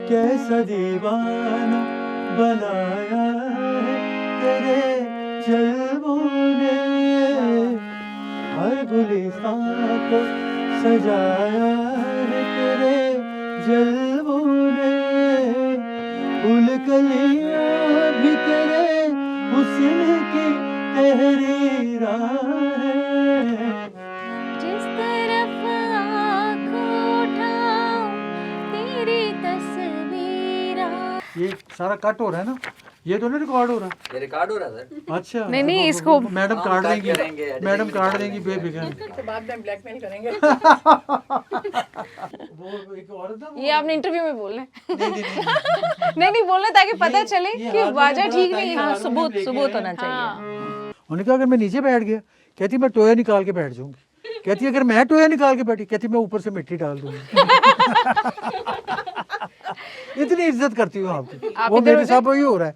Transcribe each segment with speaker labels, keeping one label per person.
Speaker 1: कैसा दीवाना बनाया है तेरे जलवों ने, हर गुलिस्तां को सजाया है तेरे जलवों ने, फूल कलियां भी तेरे हुस्न की तहरीरा है।
Speaker 2: जिस तरफ आँख उठाऊं तेरी तस्वीर।
Speaker 1: ये सारा कट हो रहा है ना, ये तो नहीं रिकॉर्ड हो रहा?
Speaker 3: ये रिकॉर्ड हो रहा है सर।
Speaker 1: अच्छा
Speaker 2: नहीं, इसको
Speaker 1: मैडम काट देंगी,
Speaker 3: करेंगे,
Speaker 1: मैडम काट देंगी बेफिक्र।
Speaker 4: तो बाद में ब्लैकमेल करेंगे।
Speaker 1: वो एक औरत था,
Speaker 2: ये आपने इंटरव्यू में बोलना है।
Speaker 1: नहीं
Speaker 2: नहीं बोलना ताकि पता चले
Speaker 1: ये
Speaker 2: कि
Speaker 1: हारमोनियम
Speaker 2: वाजा
Speaker 1: बड़ा
Speaker 2: ठीक
Speaker 1: ताई
Speaker 2: नहीं है।
Speaker 1: हारमोनियम
Speaker 2: सबूत
Speaker 1: लेके
Speaker 2: सबूत
Speaker 1: आए।
Speaker 2: होना चाहिए।
Speaker 1: उन्होंने कहा अगर मैं नीचे बैठ गया, कहती मैं टोया निकाल के बैठ जाऊंगी। कहती अगर मैं टोया निकाल के बैठी, कहती मैं ऊपर से मिट्टी डाल दूंगी। इतनी इज्जत करती हूँ आपकी।
Speaker 2: आप
Speaker 1: वो
Speaker 2: इधर
Speaker 1: मेरे
Speaker 2: हो
Speaker 1: साथ वही हो रहा है।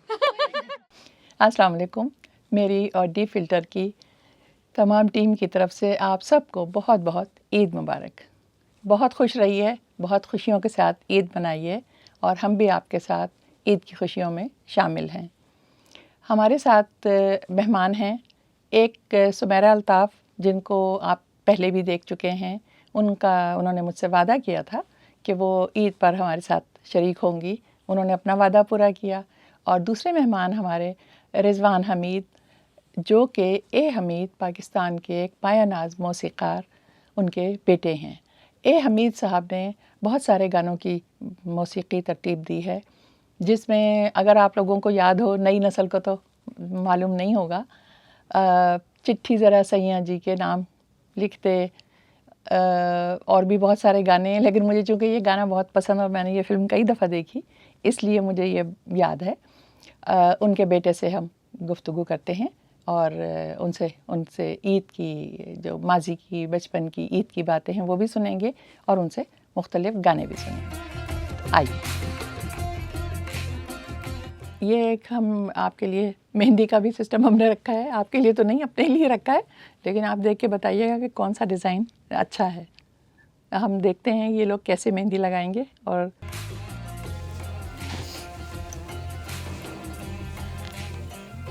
Speaker 4: अस्सलाम वालेकुम। मेरी और डी फिल्टर की तमाम टीम की तरफ से आप सबको बहुत बहुत ईद मुबारक। बहुत खुश रहिए, बहुत खुशियों के साथ ईद मनाइए और हम भी आपके साथ ईद की खुशियों में शामिल हैं। हमारे साथ मेहमान हैं एक सुमेरा अल्ताफ़, जिनको आप पहले भी देख चुके हैं। उन्होंने मुझसे वादा किया था कि वो ईद पर हमारे साथ शरीक होंगी। उन्होंने अपना वादा पूरा किया। और दूसरे मेहमान हमारे रिजवान हमीद, जो कि ए हमीद पाकिस्तान के एक पायानाज़ मौसीक़ार उनके बेटे हैं। ए हमीद साहब ने बहुत सारे गानों की मौसीक़ी तरतीब दी है, जिसमें अगर आप लोगों को याद हो, नई नस्ल को तो मालूम नहीं होगा, चिट्ठी ज़रा सैयां जी के नाम लिखते, और भी बहुत सारे गाने हैं। लेकिन मुझे चूँकि ये गाना बहुत पसंद और मैंने ये फ़िल्म कई दफ़ा देखी, इसलिए मुझे ये याद है। उनके बेटे से हम गुफ्तगू करते हैं और उनसे ईद की जो माजी की, बचपन की ईद की बातें हैं वो भी सुनेंगे और उनसे मुख्तलिफ़ गाने भी सुनेंगे। आइए, ये एक हम आपके लिए मेहंदी का भी सिस्टम हमने रखा है। आपके लिए तो नहीं, अपने लिए रखा है, लेकिन आप देख के बताइएगा कि कौन सा डिज़ाइन अच्छा है। हम देखते हैं ये लोग कैसे मेहंदी लगाएंगे। और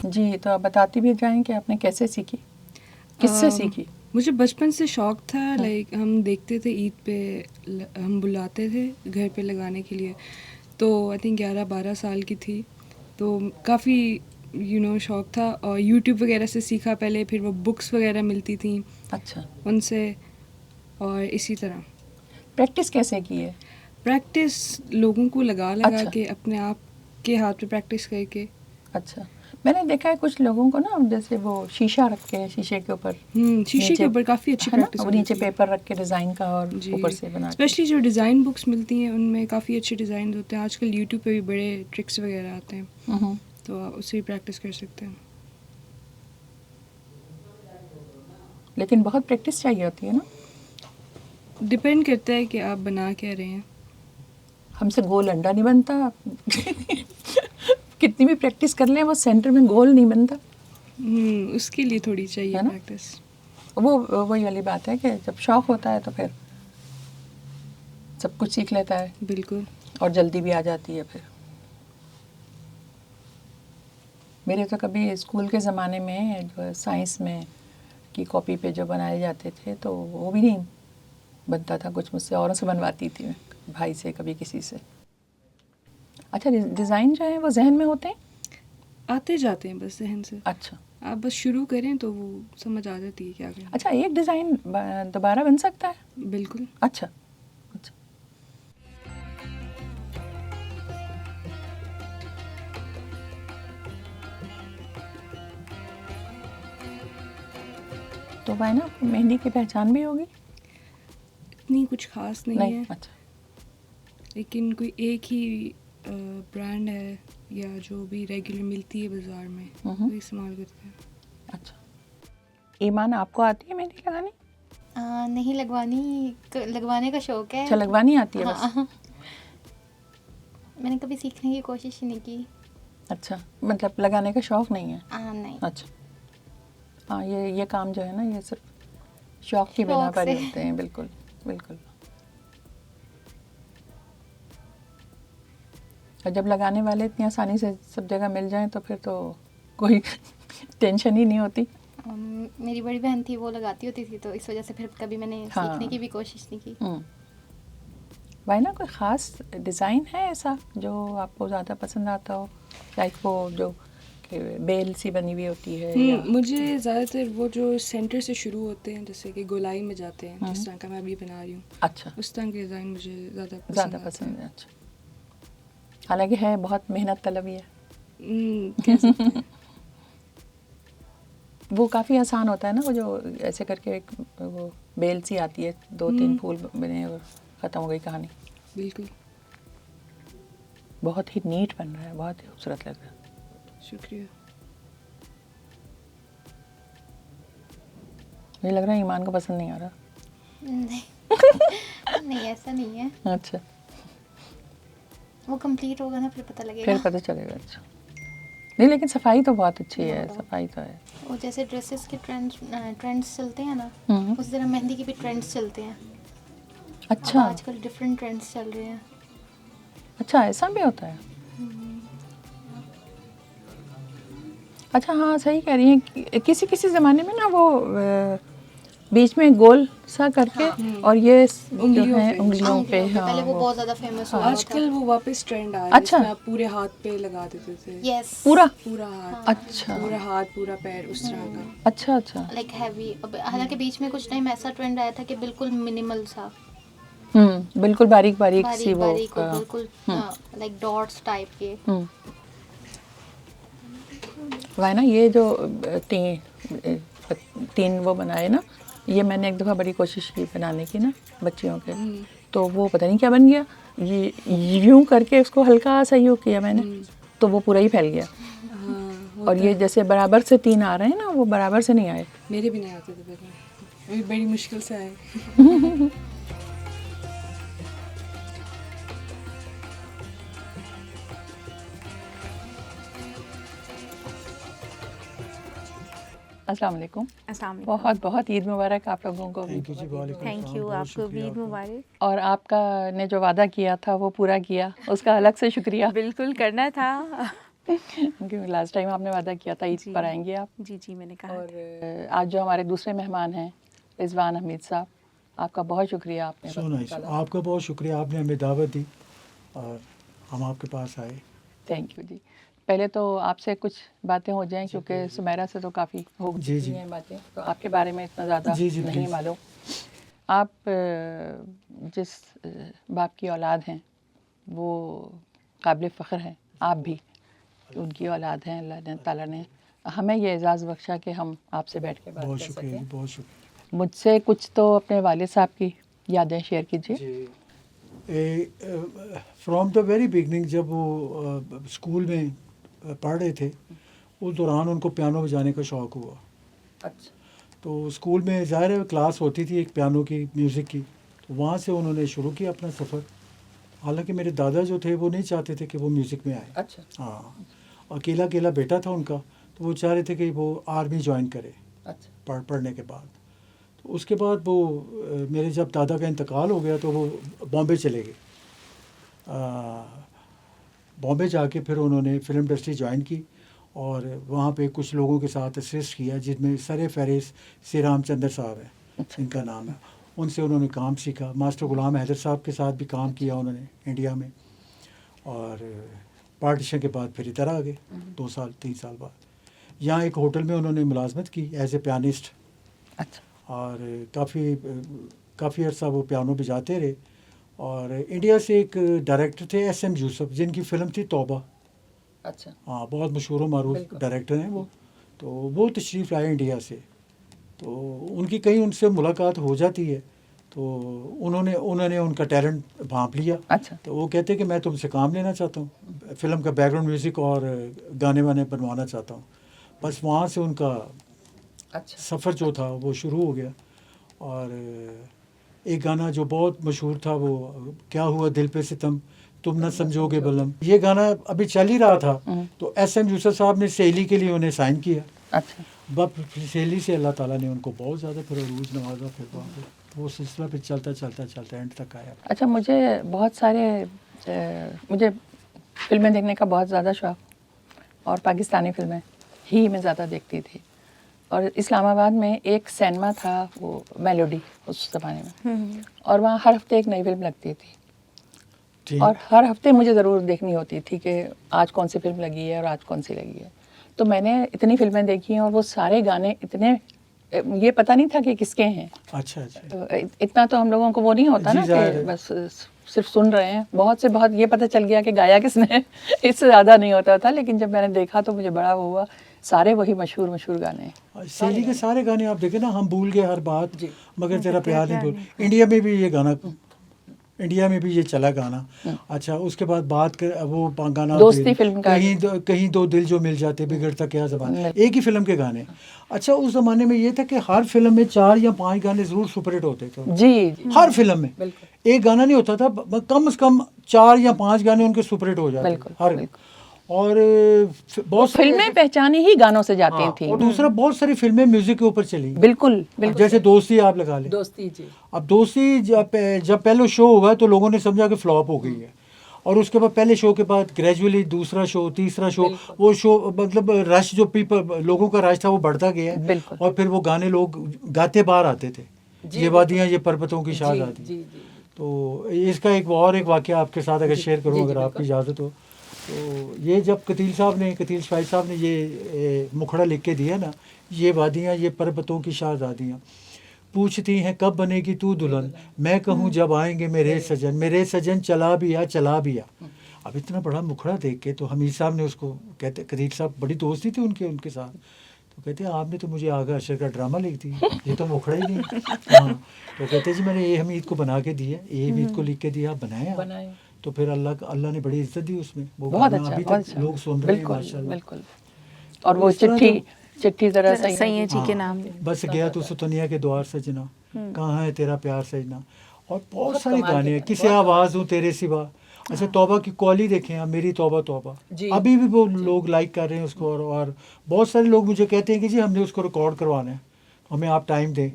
Speaker 4: जी, तो आप बताती भी जाएं कि आपने कैसे सीखी, किससे सीखी?
Speaker 5: मुझे बचपन से शौक़ था। लाइक हम देखते थे ईद पे, हम बुलाते थे घर पे लगाने के लिए। तो आई थिंक 11-12 साल की थी, तो काफ़ी शौक़ था। और यूट्यूब वगैरह से सीखा पहले, फिर वो बुक्स वगैरह मिलती थी
Speaker 4: अच्छा,
Speaker 5: उनसे, और इसी तरह
Speaker 4: प्रैक्टिस कैसे की है?
Speaker 5: प्रैक्टिस लोगों को लगा
Speaker 4: अच्छा।
Speaker 5: के अपने आप के हाथ पे प्रैक्टिस करके।
Speaker 4: अच्छा, मैंने देखा है कुछ लोगों को ना, जैसे वो शीशा रख के, शीशे के ऊपर
Speaker 5: शीशे के ऊपर काफ़ी अच्छी
Speaker 4: है ना,
Speaker 5: प्रैक्टिस
Speaker 4: वो नीचे पेपर रख के डिज़ाइन का और
Speaker 5: जी,
Speaker 4: ऊपर से बना के।
Speaker 5: स्पेशली जो डिज़ाइन बुक्स मिलती हैं उनमें काफ़ी अच्छे डिज़ाइन होते हैं। आजकल यूट्यूब पे भी बड़े ट्रिक्स वगैरह आते हैं, तो आप उससे भी प्रैक्टिस कर सकते हैं।
Speaker 4: लेकिन बहुत प्रैक्टिस चाहिए होती है ना।
Speaker 5: डिपेंड करता है कि आप बना क्या रहे हैं।
Speaker 4: हमसे गोल अंडा नहीं बनता। कितनी भी प्रैक्टिस कर लें, वो सेंटर में गोल नहीं बनता।
Speaker 5: उसके लिए थोड़ी चाहिए
Speaker 4: है ना?
Speaker 5: प्रैक्टिस।
Speaker 4: वो वही वाली बात है कि जब शौक़ होता है तो फिर सब कुछ सीख लेता है
Speaker 5: बिल्कुल।
Speaker 4: और जल्दी भी आ जाती है। फिर मेरे तो कभी स्कूल के ज़माने में जो साइंस में की कॉपी पे जो बनाए जाते थे, तो वो भी नहीं बनता था कुछ। मुझसे औरों से बनवाती थी मैं, भाई से, कभी किसी से। अच्छा, डिज़ाइन जो है वो जहन में होते हैं,
Speaker 5: आते जाते हैं बस जहन से।
Speaker 4: अच्छा,
Speaker 5: आप बस शुरू करें तो वो समझ आ जाती है क्या करना।
Speaker 4: अच्छा, एक डिज़ाइन दोबारा बन सकता है?
Speaker 5: बिल्कुल।
Speaker 4: अच्छा, अच्छा। तो भाई ना, मेहंदी की पहचान भी होगी?
Speaker 5: इतनी कुछ खास नहीं है,
Speaker 4: अच्छा,
Speaker 5: लेकिन कोई एक ही ब्रांड है या जो भी रेगुलर मिलती है बाज़ार में, वो इस्तेमाल करते हैं।
Speaker 4: अच्छा। ईमान, आपको आती है मेहंदी लगानी?
Speaker 2: नहीं, लगवाने का शौक है।
Speaker 4: अच्छा, लगवानी आती है बस?
Speaker 2: हाँ। मैंने कभी सीखने की कोशिश ही नहीं की।
Speaker 4: अच्छा, मतलब लगाने का शौक़ नहीं है?
Speaker 2: नहीं।
Speaker 4: अच्छा, हाँ, ये काम जो है ना, ये सिर्फ शौक़ की बिना पर ही होते हैं। बिल्कुल बिल्कुल। और जब लगाने वाले इतनी आसानी से सब जगह मिल जाएं तो फिर तो कोई टेंशन ही नहीं होती।
Speaker 2: मेरी बड़ी बहन थी, वो लगाती होती थी, तो इस वजह से फिर कभी मैंने
Speaker 4: हाँ।
Speaker 2: सीखने की भी कोशिश नहीं की।
Speaker 4: भाई ना कोई ख़ास डिज़ाइन है ऐसा जो आपको ज़्यादा पसंद आता हो, लाइक वो जो कि बेल सी बनी हुई होती है या
Speaker 5: मुझे ज़्यादातर वो जो सेंटर से शुरू होते हैं, जैसे कि गोलाई में जाते हैं, जिस तरह का मैं अभी बना रही हूँ,
Speaker 4: अच्छा
Speaker 5: उस तरह के डिज़ाइन मुझे ज़्यादा
Speaker 4: ज़्यादा पसंद है। अच्छा, हालांकि है बहुत मेहनत तलब ही है।
Speaker 5: कह सकते हैं।
Speaker 4: वो काफ़ी आसान होता है ना, वो जो ऐसे करके एक वो बेल सी आती है, 2-3 फूल बने और ख़त्म हो गई कहानी।
Speaker 5: बिल्कुल,
Speaker 4: बहुत ही नीट बन रहा है, बहुत ही खूबसूरत लग रहा है।
Speaker 5: शुक्रिया।
Speaker 4: मुझे लग रहा है ईमान को पसंद नहीं आ रहा।
Speaker 2: नहीं नहीं, ऐसा नहीं है,
Speaker 4: अच्छा,
Speaker 2: वो कंप्लीट होगा ना फिर पता
Speaker 4: फिर
Speaker 2: लगेगा।
Speaker 4: पता चलेगा। अच्छा नहीं, लेकिन सफाई तो बहुत अच्छी है, सफाई तो है।
Speaker 2: वो जैसे ड्रेसेस के ट्रेंड्स चलते हैं ना,
Speaker 4: हम्म।
Speaker 2: उस तरह मेहंदी के भी ट्रेंड्स चलते हैं। अब
Speaker 4: अच्छा
Speaker 2: आजकल डिफरेंट ट्रेंड्स चल रहे हैं।
Speaker 4: अच्छा, ऐसा भी होता है। अच्छा हाँ, सही कह रही हैं कि किसी किसी ज़माने में ना वो बीच में गोल सा करके और ये जो
Speaker 5: उंगलियों
Speaker 4: है
Speaker 5: पे।
Speaker 4: उंगलियों पे, हाँ
Speaker 2: पहले वो
Speaker 4: वो
Speaker 2: बहुत ज्यादा फेमस हुआ था।
Speaker 5: आजकल वो वापस ट्रेंड आ रहा है,
Speaker 4: अच्छा।
Speaker 5: जिसमें आप पूरे हाथ पे लगा देते थे।
Speaker 2: यस,
Speaker 4: पूरा।
Speaker 5: पूरा हाथ,
Speaker 4: अच्छा
Speaker 5: पूरा हाथ, पूरा पैर, उस तरह का।
Speaker 4: अच्छा अच्छा।
Speaker 2: Like heavy. अब हालांकि बीच में कुछ टाइम ऐसा ट्रेंड आया था कि बिल्कुल मिनिमल सा,
Speaker 4: बिल्कुल बारीक बारीक सी
Speaker 2: बारीक
Speaker 4: वो
Speaker 2: बारीक और बिल्कुल लाइक डॉट्स टाइप के।
Speaker 4: वह ना ये जो तीन वो बनाए ना, ये मैंने एक दफ़ा बड़ी कोशिश की बनाने की ना बच्चियों के, तो वो पता नहीं क्या बन गया, ये यूं करके उसको हल्का सा यूं किया मैंने, तो वो पूरा ही फैल गया।
Speaker 5: हाँ,
Speaker 4: और ये जैसे बराबर से 3 आ रहे हैं ना, वो बराबर से नहीं आए।
Speaker 5: मेरे भी नहीं आते थे पहले, अभी बड़ी मुश्किल से आए।
Speaker 4: अस्सलाम वालेकुम।
Speaker 3: अस्सलाम वालेकुम।
Speaker 4: बहुत बहुत ईद मुबारक आप लोगों को भी।
Speaker 1: थैंक यू जी, वालेकुम
Speaker 3: थैंक
Speaker 1: अस्सलाम,
Speaker 3: यू,
Speaker 1: बहुत
Speaker 3: आपको भी
Speaker 1: शुक्रिया
Speaker 3: ईद
Speaker 1: आपका।
Speaker 3: मुबारक।
Speaker 4: और आपका ने जो वादा किया था वो पूरा किया, उसका अलग से शुक्रिया।
Speaker 3: बिल्कुल करना था।
Speaker 4: क्योंकि लास्ट टाइम आपने वादा किया था ईद
Speaker 3: जी।
Speaker 4: पर आएंगे आप।
Speaker 3: जी जी, मैंने कहा था।
Speaker 4: और आज जो हमारे दूसरे मेहमान हैं रिजवान हमीद साहब, आपका बहुत शुक्रिया, आपने
Speaker 1: सो
Speaker 4: वक्त
Speaker 1: नाइस,
Speaker 4: निकाला।
Speaker 1: आपका बहुत शुक्रिया, आपने हमें दावत दी और हम आपके पास आए।
Speaker 4: थैंक यू जी। पहले तो आपसे कुछ बातें हो जाएं, क्योंकि सुमेरा से तो काफ़ी हो
Speaker 1: जी,
Speaker 4: चुकी
Speaker 1: जी।
Speaker 4: हैं बातें, तो आपके बारे में इतना ज़्यादा
Speaker 1: जी, जी,
Speaker 4: नहीं
Speaker 1: प्लीज़।
Speaker 4: मालूम। आप जिस बाप की औलाद हैं वो काबिल फ़ख्र हैं, आप भी उनकी औलाद हैं। अल्लाह ताला ने हमें ये एज़ाज़ बख्शा कि हम आपसे बैठ के बात
Speaker 1: बहुत
Speaker 4: कर
Speaker 1: शुक्रिया जी,
Speaker 4: सकें।
Speaker 1: बहुत शुक्रिया
Speaker 4: मुझसे कुछ तो अपने वालिद साहब की यादें शेयर कीजिए।
Speaker 1: जी। फ्रॉम द वेरी बिगनिंग, जब वो स्कूल में पढ़ रहे थे, उस दौरान उनको पियानो बजाने का शौक़ हुआ।
Speaker 4: अच्छा
Speaker 1: तो स्कूल में ज़ाहिर है क्लास होती थी एक पियानो की, म्यूज़िक की, तो वहाँ से उन्होंने शुरू किया अपना सफ़र। हालांकि मेरे दादा जो थे वो नहीं चाहते थे कि वो म्यूज़िक में आए।
Speaker 4: अच्छा
Speaker 1: हाँ, अकेला अकेला बेटा था उनका, तो वो चाह रहे थे कि वो आर्मी ज्वाइन करे
Speaker 4: अच्छा
Speaker 1: पढ़ने के बाद। तो उसके बाद वो मेरे जब दादा का इंतकाल हो गया तो वो बॉम्बे चले गए। बॉम्बे जाके फिर उन्होंने फ़िल्म इंडस्ट्री ज्वाइन की और वहाँ पे कुछ लोगों के साथ असिस्ट किया, जिनमें सर फहरिस्त श्री रामचंद्र साहब हैं, इनका नाम है। उनसे उन्होंने काम सीखा। मास्टर गुलाम हैदर साहब के साथ भी काम किया उन्होंने इंडिया में, और पार्टीशन के बाद फिर इधर आ गए 2 साल 3 साल बाद। यहाँ एक होटल में उन्होंने मुलाजमत की एज ए पियानिस्ट,
Speaker 4: अच्छा
Speaker 1: और काफ़ी अर्सा वो पियानो बजाते रहे। और इंडिया से एक डायरेक्टर थे SM यूसुफ, जिनकी फ़िल्म थी तौबा।
Speaker 4: अच्छा
Speaker 1: हाँ, बहुत मशहूर मारूफ
Speaker 4: बिल्कुल।
Speaker 1: डायरेक्टर हैं वो। तो वो तशरीफ़ लाए इंडिया से, तो उनकी कहीं उनसे मुलाकात हो जाती है, तो उन्होंने उनका टैलेंट भांप लिया।
Speaker 4: अच्छा
Speaker 1: तो वो कहते कि मैं तुमसे काम लेना चाहता हूँ, फ़िल्म का बैकग्राउंड म्यूज़िक और गाने वाने बनवाना चाहता हूँ। बस वहाँ से उनका
Speaker 4: अच्छा
Speaker 1: सफ़र जो था वो शुरू हो गया। और एक गाना जो बहुत मशहूर था वो क्या हुआ दिल पे सितम तुम ना समझोगे बलम, ये गाना अभी चल ही रहा था। तो SM यूसुफ साहब ने सहेली के लिए उन्हें साइन किया।
Speaker 4: अच्छा
Speaker 1: बस सहेली से अल्लाह ताला ने उनको बहुत ज़्यादा फिर अरूज नवाजा। फिर वहाँ पे वो सिलसिला फिर चलता चलता चलता एंड तक आया।
Speaker 4: अच्छा मुझे बहुत सारे मुझे फिल्में देखने का बहुत ज़्यादा शौक़, और पाकिस्तानी फिल्में ही मैं ज़्यादा देखती थी। और इस्लामाबाद में एक सिनेमा था, वो मेलोडी उस ज़माने में, और वहाँ हर हफ्ते एक नई फिल्म लगती थी,
Speaker 1: ठीक।
Speaker 4: और हर हफ्ते मुझे ज़रूर देखनी होती थी कि आज कौन सी फिल्म लगी है और आज कौन सी लगी है। तो मैंने इतनी फिल्में देखी हैं, और वो सारे गाने इतने, ये पता नहीं था कि किसके हैं।
Speaker 1: अच्छा अच्छा।
Speaker 4: तो इतना तो हम लोगों को वो नहीं होता
Speaker 1: जी,
Speaker 4: ना
Speaker 1: ज़ाहिर
Speaker 4: कि
Speaker 1: है।
Speaker 4: बस सिर्फ सुन रहे हैं। बहुत से बहुत ये पता चल गया कि गाया किसने है, इससे ज़्यादा नहीं होता था। लेकिन जब मैंने देखा तो मुझे बड़ा वो हुआ, सारे वही मशहूर मशहूर गाने हैं।
Speaker 1: सैली के सारे गाने आप देखें ना, हम भूल गए हर बात
Speaker 4: जी।
Speaker 1: मगर तेरा प्यार नहीं भूल। इंडिया में भी ये गाना, इंडिया में भी ये चला गाना। अच्छा, उसके बाद बात कर वो गाना
Speaker 4: दोस्ती
Speaker 1: दिल,
Speaker 4: फिल्म का
Speaker 1: कहीं दो दिल जो मिल जाते, बिगड़ता क्या ज़बान,
Speaker 4: बिल्कुल।
Speaker 1: एक ही फिल्म के गाने। अच्छा, उस ज़माने में ये था कि हर फिल्म में 4 या 5 गाने ज़रूर सुपरहिट होते थे।
Speaker 4: जी
Speaker 1: हर फिल्म में
Speaker 4: बिल्कुल
Speaker 1: एक गाना नहीं होता था, कम से कम 4 या 5 गाने उनके सुपरहिट हो जाते
Speaker 4: बिल्कुल,
Speaker 1: हर।
Speaker 4: बिल्कुल।
Speaker 1: और बहुत सारी
Speaker 4: फिल्में पहचानी ही गानों से जाती
Speaker 1: हाँ,
Speaker 4: थी।
Speaker 1: और दूसरा बहुत सारी फिल्में म्यूजिक के ऊपर चली।
Speaker 4: बिल्कुल
Speaker 1: अब
Speaker 4: बिल्कुल।
Speaker 1: जैसे दोस्ती आप लगा लें।
Speaker 4: दोस्ती जी।
Speaker 1: अब दोस्ती जब पहले शो हुआ तो लोगों ने समझा कि फ्लॉप हो गई है, और उसके बाद पहले शो के बाद ग्रेजुअली दूसरा शो, तीसरा शो, वो शो मतलब रश जो लोगों का रश था वो बढ़ता गया।
Speaker 4: बिल्कुल।
Speaker 1: और फिर वो गाने लोग गाते बाहर आते थे, ये वादियाँ ये पर्वतों की शाहज़ादी। तो इसका एक वाक़या आपके साथ अगर शेयर करूँ, अगर आपकी इजाज़त हो। तो ये जब कतील शाहिद साहब ने ये मुखड़ा लिख के दिया ना, ये वादियाँ ये पर्वतों की शाहज़ादियाँ, पूछती हैं कब बनेगी तू दुल्हन, मैं कहूँ जब आएंगे मेरे सजन चला भी आ। अब इतना बड़ा मुखड़ा देख के तो हमीद साहब ने उसको कहते, कतील साहब बड़ी दोस्ती थी उनके साथ, तो कहते हैं आपने तो मुझे आगा अशर का ड्रामा लिख दिया, ये तो मुखड़ा ही नहीं। हाँ, तो कहते जी मैंने ये हमीद को बना के दिया, ये हमीद को लिख के दिया, बनाया। तो फिर अल्लाह ने बड़ी इज्जत दी उसमें, वो
Speaker 4: बहुत
Speaker 1: गाना
Speaker 4: अच्छा,
Speaker 1: अभी
Speaker 4: बहुत
Speaker 1: तक
Speaker 4: अच्छा।
Speaker 1: लोग सुन रहे हैं
Speaker 4: बिल्कुल
Speaker 1: माशाल्लाह।
Speaker 4: बिल्कुल। और वो
Speaker 1: इस तरह
Speaker 4: चिट्ठी ज़रा
Speaker 3: सैयद जी के नाम।
Speaker 1: बस गया तो सुतनिया के द्वार सजना, कहाँ है तेरा प्यार सजना, और बहुत सारे गाने हैं, किसे आवाज़ हूँ तेरे सिवा। अच्छा, तौबा की कॉली देखें आप, मेरी तौबा अभी भी वो लोग लाइक कर रहे हैं उसको, और बहुत सारे लोग मुझे कहते हैं कि जी हमने उसको रिकॉर्ड करवाना है, हमें आप टाइम दें।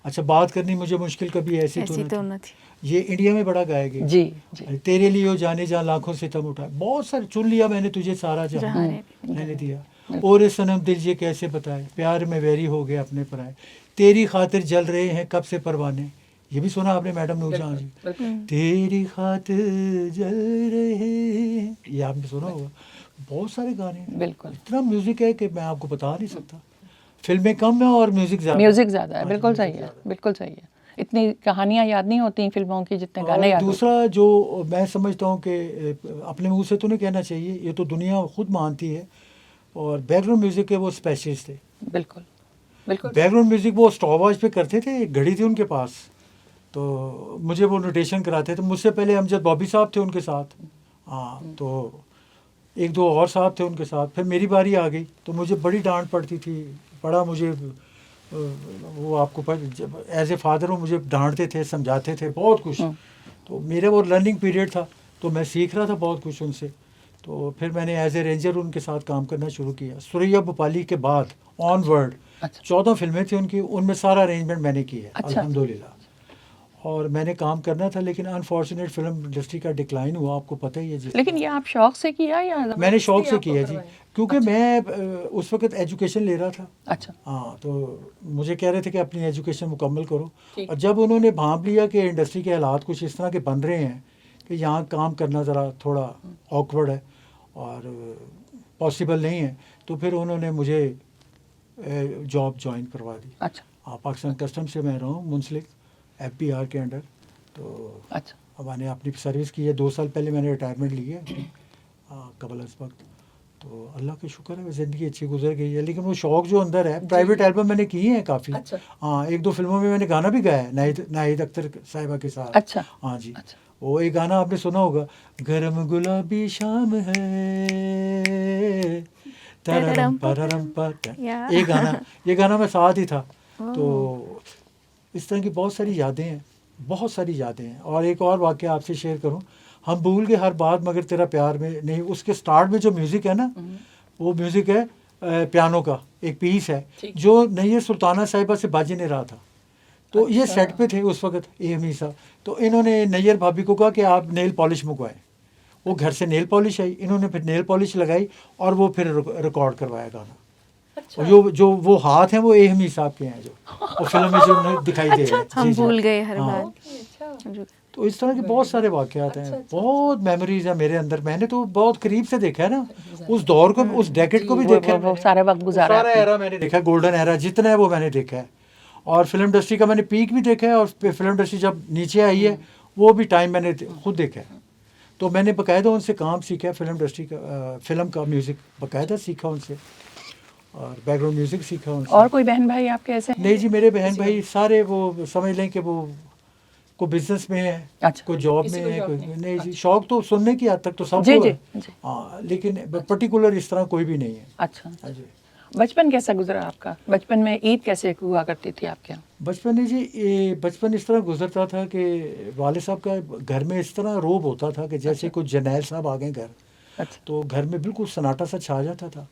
Speaker 1: अच्छा, बात करनी मुझे मुश्किल कभी ऐसी तो न थी, ये इंडिया में बड़ा गाया गया।
Speaker 4: जी
Speaker 1: तेरे लिए हो जाने जा लाखों सितम उठाए, बहुत सारे, चुन लिया मैंने तुझे सारा जहां मैंने दिया, और सनम दिल ये कैसे बताए, प्यार में वैरी हो गए अपने पराए, तेरी खातिर जल रहे हैं कब से परवाने, ये भी सुना आपने मैडम नूरजहां जी, तेरी खातिर जल रहे हैं, ये आपने सुना होगा। बहुत सारे गाने,
Speaker 4: बिल्कुल।
Speaker 1: इतना म्यूजिक है कि मैं आपको बता नहीं सकता। फिल्में कम है और म्यूजिक ज़्यादा
Speaker 4: है। बिल्कुल सही है, बिल्कुल सही है। इतनी कहानियाँ याद नहीं होती फिल्मों की जितने गाने याद।
Speaker 1: दूसरा जो मैं समझता हूँ कि अपने मुंह से तो नहीं कहना चाहिए, ये तो दुनिया खुद मानती है, और बैकग्राउंड म्यूजिक के वो स्पेशलिस्ट थे।
Speaker 4: बिल्कुल बिल्कुल।
Speaker 1: बैकग्राउंड म्यूजिक वो स्टॉपवॉच पे करते थे, एक घड़ी थी उनके पास, तो मुझे वो नोटेशन कराते थे। मुझसे पहले अमजद बॉबी साहब थे उनके साथ, हाँ, तो एक दो और साहब थे उनके साथ, फिर मेरी बारी आ गई तो मुझे बड़ी डांट पड़ती थी, बड़ा मुझे वो आपको पर एज ए फादर वो मुझे डांटते थे, समझाते थे बहुत कुछ। तो मेरा वो लर्निंग पीरियड था, तो मैं सीख रहा था बहुत कुछ उनसे। तो फिर मैंने एज ए रेंजर उनके साथ काम करना शुरू किया। सुरैया भोपाली के बाद ऑनवर्ड 14 फिल्में थी उनकी, उनमें सारा अरेंजमेंट मैंने की है अल्हम्दुलिल्लाह। और मैंने काम करना था, लेकिन अनफॉर्चुनेट फिल्म इंडस्ट्री का डिक्लाइन हुआ, आपको पता ही है जी।
Speaker 4: लेकिन ये आप शौक से किया या?
Speaker 1: मैंने शौक से किया जी, क्योंकि मैं उस वक्त एजुकेशन ले रहा था।
Speaker 4: अच्छा।
Speaker 1: हाँ, तो मुझे कह रहे थे कि अपनी एजुकेशन मुकम्मल करो, और जब उन्होंने भांप लिया कि इंडस्ट्री के हालात कुछ इस तरह के बन रहे हैं कि यहाँ काम करना ज़रा थोड़ा ऑकवर्ड है और पॉसिबल नहीं है, तो फिर उन्होंने मुझे जॉब ज्वाइन करवा दी।
Speaker 4: अच्छा।
Speaker 1: हाँ, पाकिस्तान कस्टम से मैं रहा हूँ मुंसलिक FBR के अंडर। तो
Speaker 4: अच्छा,
Speaker 1: अब मैंने अपनी सर्विस की है, 2 साल पहले मैंने रिटायरमेंट ली है कबल इस वक्त। तो अल्लाह का शुक्र है ज़िंदगी अच्छी गुजर गई है, लेकिन वो शौक़ जो अंदर है, प्राइवेट एल्बम मैंने किए हैं काफ़ी।
Speaker 4: अच्छा।
Speaker 1: हाँ, 1-2 फिल्मों में मैंने गाना भी गाया है नाहिद अख्तर साहिबा के साथ।
Speaker 4: अच्छा।
Speaker 1: हाँ जी।
Speaker 4: अच्छा।
Speaker 1: वो एक गाना आपने सुना होगा, गरम गुलाबी शाम है तररम पररम पर, ये गाना मैं साथ ही था। तो इस तरह की बहुत सारी यादें हैं। और एक और वाक़या आपसे शेयर करूं, हम भूल गए हर बात मगर तेरा प्यार में नहीं, उसके स्टार्ट में जो म्यूज़िक है ना, वो म्यूज़िक है पियानो का एक पीस है जो नैयर सुल्ताना साहिबा से बाजी ने रहा था। तो ये सेट पे थे उस वक्त ए हमीद साहब, तो इन्होंने नैयर भाभी को कहा कि आप नेल पॉलिश मुकवाएं। वो घर से नेल पॉलिश आई, इन्होंने फिर नेल पॉलिश लगाई और वो फिर रिकॉर्ड करवाया गाना।
Speaker 4: अच्छा।
Speaker 1: और जो वो हाथ हैं वो एहमी साहब के हैं, जो वो फिल्म में जो उन्हें दिखाई दे रहे हैं।
Speaker 3: हम
Speaker 1: जी, जी।
Speaker 3: भूल गए हर
Speaker 1: हाँ।
Speaker 3: बार।
Speaker 1: तो इस तरह के बहुत सारे वाक़यात हैं, बहुत मेमोरीज हैं मेरे अंदर। मैंने तो बहुत करीब से देखा है ना उस दौर को, उस डेकेड को भी देखा है
Speaker 4: वो
Speaker 1: मैंने।
Speaker 4: सारा वक्त गुजारा
Speaker 1: सारा
Speaker 4: आपने।
Speaker 1: एरा मैंने देखा है, गोल्डन एरा जितना है वो मैंने देखा है। और फिल्म इंडस्ट्री का मैंने पीक भी देखा है, और फिल्म इंडस्ट्री जब नीचे आई है वो भी टाइम मैंने खुद देखा है। तो मैंने बाकायदा उनसे काम सीखा है, फिल्म इंडस्ट्री का, फिल्म का म्यूज़िक बाकायदा सीखा उनसे, और बैकग्राउंड म्यूज़िक सीखा उनसे।
Speaker 4: और कोई बहन भाई आपके ऐसे हैं?
Speaker 1: नहीं जी, मेरे बहन भाई सारे वो समझ लें कि वो कोई बिजनेस में है,
Speaker 4: अच्छा।
Speaker 1: कोई जॉब में है, कोई नहीं जी। शौक तो सुनने की हद तक तो सबको
Speaker 4: जी, जी,
Speaker 1: है,
Speaker 4: जी।
Speaker 1: हाँ, लेकिन पर्टिकुलर इस तरह कोई भी नहीं है।
Speaker 4: अच्छा।
Speaker 1: हाँ जी।
Speaker 4: बचपन कैसा गुजरा आपका? बचपन में ईद कैसे हुआ करती थी आपके यहाँ?
Speaker 1: बचपन में जी, ये बचपन इस तरह गुजरता था कि वाले साहब का घर में इस तरह रोब होता था कि जैसे कुछ जरनैल साहब आ गए घर,
Speaker 4: अच्छा।
Speaker 1: तो घर में बिल्कुल सन्नाटा सा छा जाता था।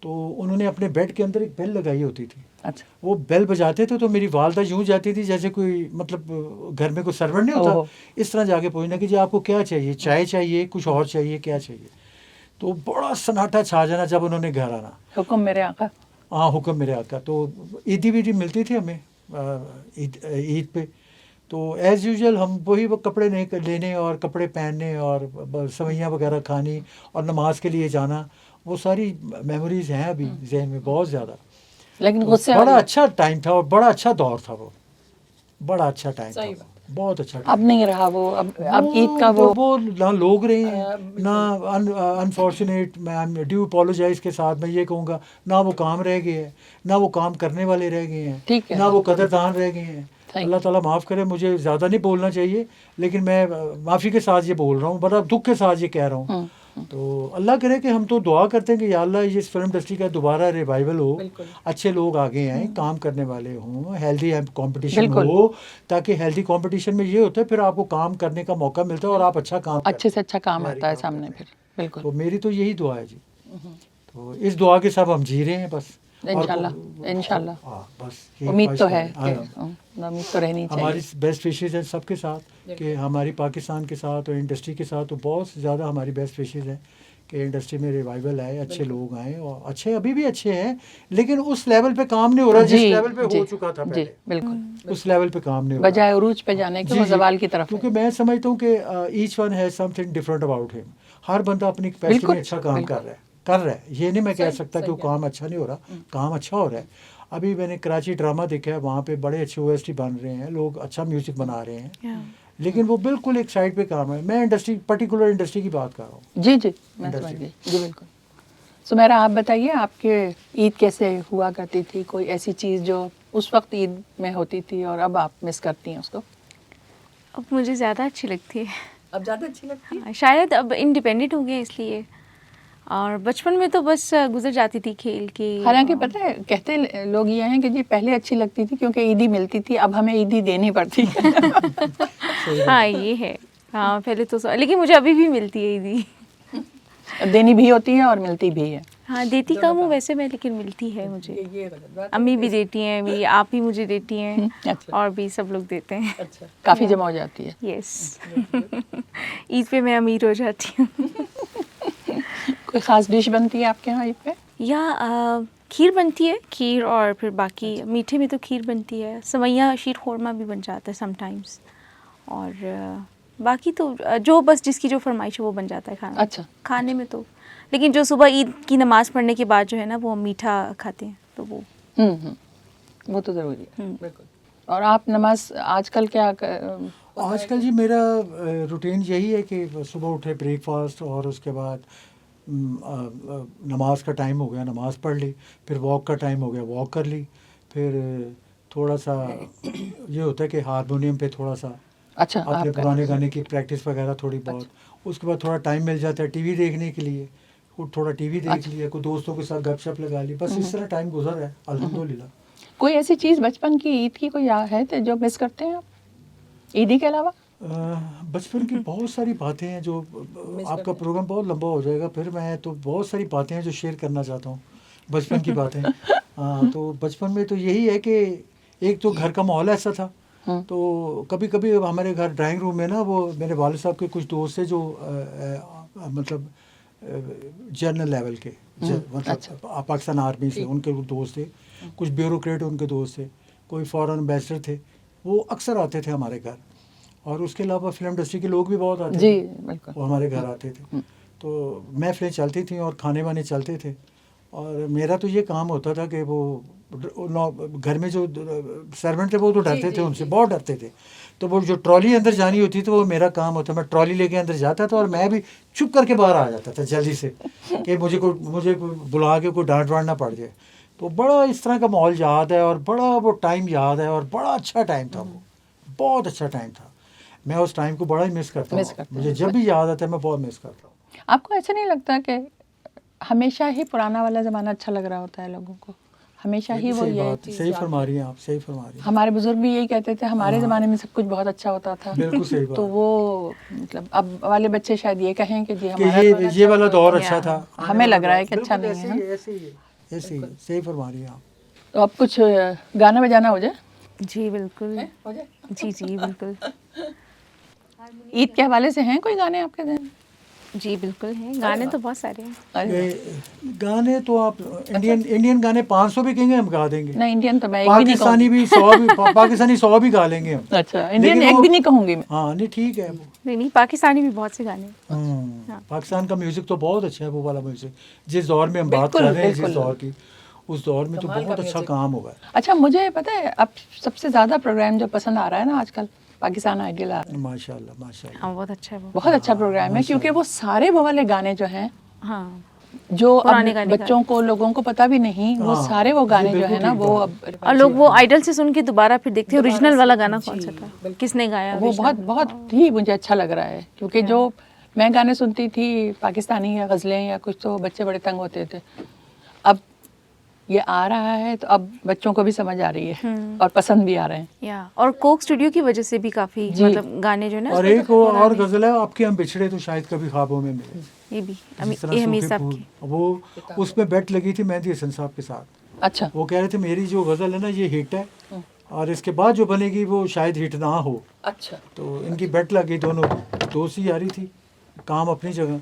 Speaker 1: तो उन्होंने अपने बेड के अंदर एक बेल लगाई होती थी,
Speaker 4: अच्छा।
Speaker 1: वो बेल बजाते थे तो मेरी वालदा यूँ जाती थी जैसे कोई, मतलब घर में कोई सर्वेंट नहीं
Speaker 4: ओहो।
Speaker 1: होता, इस तरह जाके पूछना कि जी आपको क्या चाहिए, चाय चाहिए, कुछ और चाहिए, क्या चाहिए। तो बड़ा सन्नाटा छा जाना जब उन्होंने घर आना।
Speaker 4: हुक्म मेरे आका।
Speaker 1: हाँ, हुक्म मेरे आका। तो ईदी वीदी मिलती थी हमें ईद पे, तो एज़ यूजुअल हम वही वो कपड़े नहीं लेने और कपड़े पहनने और सवैयाँ वगैरह खानी और नमाज के लिए जाना, वो सारी मेमोरीज़ हैं अभी जहन में बहुत ज़्यादा।
Speaker 4: लेकिन
Speaker 1: तो
Speaker 4: गुस्से
Speaker 1: बड़ा
Speaker 4: वाली-
Speaker 1: अच्छा टाइम था और बड़ा अच्छा दौर था वो, बड़ा अच्छा टाइम था, बहुत अच्छा टाइम।
Speaker 4: अब नहीं रहा वो। अब ईद का वो
Speaker 1: ना लोग रहे हैं ना, अनफॉर्चुनेट, मैं आई एम ड्यू अपोलोजाइज के साथ मैं ये कहूँगा, ना वो काम रह गए हैं, ना वो काम करने वाले रह गए हैं,
Speaker 4: ठीक है।
Speaker 1: ना वो कदरदान रह गए हैं।
Speaker 4: Thank
Speaker 1: अल्लाह ताला माफ़ करे, मुझे ज़्यादा नहीं बोलना चाहिए, लेकिन मैं माफ़ी के साथ ये बोल रहा हूँ, बड़ा दुख के साथ ये कह रहा हूँ। तो अल्लाह करे कि हम तो दुआ करते हैं कि या अल्लाह इस फिल्म इंडस्ट्री का दोबारा रिवाइवल हो, अच्छे लोग आगे आएँ, काम करने वाले हों, हेल्दी कंपटीशन
Speaker 4: बिल्कुल।
Speaker 1: हो, ताकि हेल्दी कंपटीशन में ये होता है फिर आपको काम करने का मौका मिलता है और आप अच्छा काम
Speaker 4: अच्छे से अच्छा काम
Speaker 1: तैयारी
Speaker 4: आता है
Speaker 1: काम
Speaker 4: सामने
Speaker 1: करते
Speaker 4: फिर। बिल्कुल।
Speaker 1: तो मेरी तो यही दुआ है जी। तो इस दुआ के सब हम जी रहे हैं बस। और
Speaker 4: इंशाल्लाह, इंशाल्लाह।
Speaker 1: हाँ, बस यही
Speaker 4: उम्मीद तो
Speaker 1: ख्वाहिश
Speaker 4: है
Speaker 1: हाँ,
Speaker 4: कि उम्मीद तो रहनी
Speaker 1: हमारी
Speaker 4: चाहिए।
Speaker 1: बेस्ट विशेज़ हैं सबके साथ, कि हमारी पाकिस्तान के साथ और इंडस्ट्री के साथ तो बहुत ज़्यादा हमारी बेस्ट विशेज़ हैं कि इंडस्ट्री में रिवाइवल आए, अच्छे लोग आए, और अच्छे अभी भी अच्छे हैं, लेकिन उस लेवल पे काम नहीं हो रहा जिस
Speaker 4: जी,
Speaker 1: लेवल पे
Speaker 4: जी,
Speaker 1: हो चुका था
Speaker 4: जी,
Speaker 1: पहले।
Speaker 4: बिल्कुल।
Speaker 1: उस लेवल पे काम नहीं हो रहा।
Speaker 4: बजाय उरूज पे जाने के
Speaker 1: जी,
Speaker 4: वो
Speaker 1: जी,
Speaker 4: जवाल की तरफ है।
Speaker 1: क्योंकि मैं समझता हूँ कि each one has something different about him. हर बंदा अपनी कैपेसिटी
Speaker 4: बिल्कुल,
Speaker 1: में अच्छा काम
Speaker 4: बिल्कुल।
Speaker 1: कर रहा है। ये नहीं मैं कह सकता कि वो काम अच्छा नहीं हो रहा, काम अच्छा हो रहा है। अभी मैंने कराची ड्रामा देखा है, वहाँ पे बड़े अच्छे OST बन रहे हैं, लोग अच्छा म्यूज़िक बना रहे हैं, लेकिन वो बिल्कुल एक साइड पे काम है। मैं इंडस्ट्री, पर्टिकुलर इंडस्ट्री की बात कर रहा हूँ।
Speaker 4: जी जी, मैं समझ गई जी, बिल्कुल। सुमेरा, आप बताइए, आपके ईद कैसे हुआ करती थी? कोई ऐसी चीज़ जो उस वक्त ईद में होती थी और अब आप मिस करती हैं उसको?
Speaker 3: अब मुझे ज़्यादा अच्छी लगती है।
Speaker 4: अब ज़्यादा अच्छी लगती है।
Speaker 3: शायद अब इंडिपेंडेंट हो गए इसलिए, और बचपन में तो बस गुजर जाती थी खेल के।
Speaker 4: हालांकि पता है, कहते लोग ये हैं कि जी पहले अच्छी लगती थी क्योंकि ईदी मिलती थी, अब हमें ईदी देनी पड़ती है।
Speaker 3: हाँ, ये है। हाँ, पहले तो लेकिन मुझे अभी भी मिलती है ईदी।
Speaker 4: देनी भी होती है और मिलती भी है।
Speaker 3: हाँ, देती कम हूँ वैसे मैं, लेकिन मिलती है मुझे। अम्मी भी देती हैं, मेरी आप भी मुझे देती हैं,
Speaker 4: अच्छा।
Speaker 3: और भी सब लोग देते हैं।
Speaker 4: अच्छा, काफ़ी जमा हो जाती है।
Speaker 3: यस। ईद पे मैं अमीर हो जाती हूँ।
Speaker 4: कोई ख़ास डिश बनती है आपके यहाँ ईद पे?
Speaker 3: या खीर बनती है, खीर, और फिर बाकी मीठे में तो खीर बनती है, सवैयाँ, शीर खोरमा भी बन जाता है समटाइम्स, और बाकी तो जो बस जिसकी जो फरमाइश है वो बन जाता है खाना।
Speaker 4: अच्छा।
Speaker 3: खाने में तो, लेकिन जो सुबह ईद की नमाज़ पढ़ने के बाद जो है ना, वो हम मीठा खाते हैं, तो वो
Speaker 4: वो तो ज़रूरी है, बिल्कुल। और आप नमाज आजकल क्या
Speaker 1: आजकल जी मेरा रूटीन यही है कि सुबह उठे, ब्रेकफास्ट, और उसके बाद नमाज का टाइम हो गया, नमाज पढ़ ली, फिर वॉक का टाइम हो गया, वॉक कर ली, फिर थोड़ा सा ये होता है कि हारमोनियम पे थोड़ा सा
Speaker 4: अच्छा
Speaker 1: अपने
Speaker 4: आपका
Speaker 1: पुराने गाने की प्रैक्टिस वगैरह थोड़ी बहुत। उसके बाद थोड़ा टाइम मिल जाता है टीवी देखने के लिए, थोड़ा टीवी देख लिया, कोई दोस्तों के साथ गपशप लगा ली, बस इस तरह टाइम गुजर रहा है अल्हम्दुलिल्लाह।
Speaker 4: कोई ऐसी चीज़ बचपन की ईद की कोई है तो जो मिस करते हैं आप ईदी के अलावा?
Speaker 1: बचपन की बहुत सारी बातें हैं जो, आपका प्रोग्राम बहुत लंबा हो जाएगा, फिर मैं तो बहुत सारी बातें हैं जो शेयर करना चाहता हूँ, बचपन की बातें। तो बचपन में तो यही है कि एक तो घर का माहौल ऐसा था, तो कभी कभी हमारे घर ड्राइंग रूम में ना, वो मेरे वालिद साहब के कुछ दोस्त थे जो मतलब जनरल लेवल के, मतलब पाकिस्तान आर्मी से उनके दोस्त थे, कुछ ब्यूरोक्रेट उनके दोस्त थे, कोई फॉरेन एम्बेसडर थे, वो अक्सर आते थे हमारे घर। और उसके अलावा फिल्म इंडस्ट्री के लोग भी बहुत आते
Speaker 4: जी
Speaker 1: थे,
Speaker 4: बिल्कुल।
Speaker 1: वो हमारे घर आते थे। तो महफिलें चलती थी और खाने वाने चलते थे। और मेरा तो ये काम होता था कि वो घर में जो सर्वेंट थे वो तो डरते थे, उनसे बहुत डरते थे। तो वो जो ट्रॉली अंदर जानी होती तो वो मेरा काम होता, मैं ट्रॉली लेके अंदर जाता था और मैं भी चुप करके बाहर आ जाता था जल्दी से, कि मुझे कोई बुला के कोई डांट वाट ना पड़ जाए। तो बड़ा इस तरह का माहौल याद है और बड़ा वो टाइम याद है और बड़ा अच्छा टाइम था वो, बहुत अच्छा टाइम था। मैं उस टाइम को बड़ा ही मिस करता हूँ, मुझे जब भी याद आता है मैं बहुत मिस करता हूँ।
Speaker 4: आपको ऐसा नहीं लगता कि हमेशा ही पुराना वाला ज़माना अच्छा लग रहा होता है लोगों को? हमेशा ही वो ये चीज़
Speaker 1: सही फरमा रही हैं आप, सही फरमा रही हैं।
Speaker 4: हमारे बुजुर्ग भी यही कहते थे, हमारे ज़माने में सब कुछ बहुत अच्छा होता था।
Speaker 1: बिल्कुल सही बात।
Speaker 4: तो वो मतलब अब वाले बच्चे शायद ये कहें कि जी
Speaker 1: कि
Speaker 4: हमारा
Speaker 1: ये वाला दौर अच्छा था,
Speaker 4: हमें लग रहा है कि अच्छा नहीं है।
Speaker 1: ऐसे ही सही फरमा रही हैं आप।
Speaker 4: तो अब कुछ गाना बजाना हो जाए?
Speaker 3: जी बिल्कुल,
Speaker 4: हो जाए।
Speaker 3: जी बिल्कुल।
Speaker 4: ईद के हवाले से हैं कोई गाने आपके ध्यान?
Speaker 3: जी बिल्कुल हैं, गाने तो बहुत सारे हैं।
Speaker 4: अरे
Speaker 1: ये गाने तो आप इंडियन गाने 500 भी कहेंगे हम गा देंगे।
Speaker 4: नहीं, इंडियन तो मैं एक भी नहीं
Speaker 1: पाकिस्तानी भी 100 भी पाकिस्तानी 100 भी गा लेंगे हम।
Speaker 4: अच्छा, इंडियन
Speaker 1: लेकिन
Speaker 4: एक
Speaker 1: वो-
Speaker 4: भी नहीं कहूँगी मैं।
Speaker 1: हाँ नहीं ठीक है वो।
Speaker 3: नहीं पाकिस्तानी भी बहुत से गाने हैं।
Speaker 1: पाकिस्तान का म्यूजिक तो बहुत अच्छा है, वो वाला म्यूजिक जिस दौर में हम बात
Speaker 4: बिल्कुल,
Speaker 1: कर रहे हैं, जिस
Speaker 4: बिल्कुल।
Speaker 1: दौर की, उस दौर में तो
Speaker 4: कमाल का
Speaker 1: बहुत अच्छा
Speaker 4: म्यूजिक।
Speaker 1: काम होगा।
Speaker 4: अच्छा, मुझे पता है अब सबसे ज़्यादा प्रोग्राम जो पसंद आ रहा है ना आजकल, पाकिस्तान आइडियल आ रहा है।
Speaker 1: माशाल्लाह माशाल्लाह।
Speaker 3: हाँ बहुत अच्छा है वो।
Speaker 4: बहुत अच्छा प्रोग्राम है, क्योंकि वो सारे वो वाले गाने जो हैं
Speaker 3: हाँ
Speaker 4: जो अब
Speaker 3: पुराने गाने
Speaker 4: बच्चों को, लोगों को पता भी नहीं, वो
Speaker 1: हाँ,
Speaker 4: सारे वो
Speaker 1: ये
Speaker 4: गाने जो
Speaker 1: बिल्कुल
Speaker 4: है ना
Speaker 1: ठीक
Speaker 4: वो
Speaker 1: बात
Speaker 4: अब
Speaker 3: और लोग वो आइडल से सुन के दोबारा फिर देखते हैं ओरिजिनल वाला गाना कौन सा था, किसने गाया
Speaker 4: वो बहुत बहुत ही मुझे अच्छा लग रहा है। क्योंकि जो मैं गाने सुनती थी पाकिस्तानी या गज़लें या कुछ, तो बच्चे बड़े तंग होते थे। अब ये आ रहा है तो अब बच्चों को भी समझ आ रही है और पसंद भी आ रहे हैं।
Speaker 3: या और कोक स्टूडियो की वजह से भी काफी मतलब गाने जो है ना।
Speaker 1: और एक और गजल है, आपके हम बिछड़े तो शायद कभी ख्वाबों में मिले,
Speaker 3: ये भी
Speaker 1: जिस तरह
Speaker 3: ये हमीर
Speaker 1: सूखे
Speaker 3: साहब
Speaker 1: फूल,
Speaker 3: की।
Speaker 1: वो उसमें बेट लगी थी मेहंदी हसन साहब के साथ।
Speaker 4: अच्छा,
Speaker 1: वो कह रहे थे मेरी जो गज़ल है ना ये हिट है और इसके बाद जो बनेगी वो शायद हिट ना हो।
Speaker 4: अच्छा,
Speaker 1: तो इनकी बेट लगी, दोनों दोस्त ही यारी थी, काम अपनी जगह।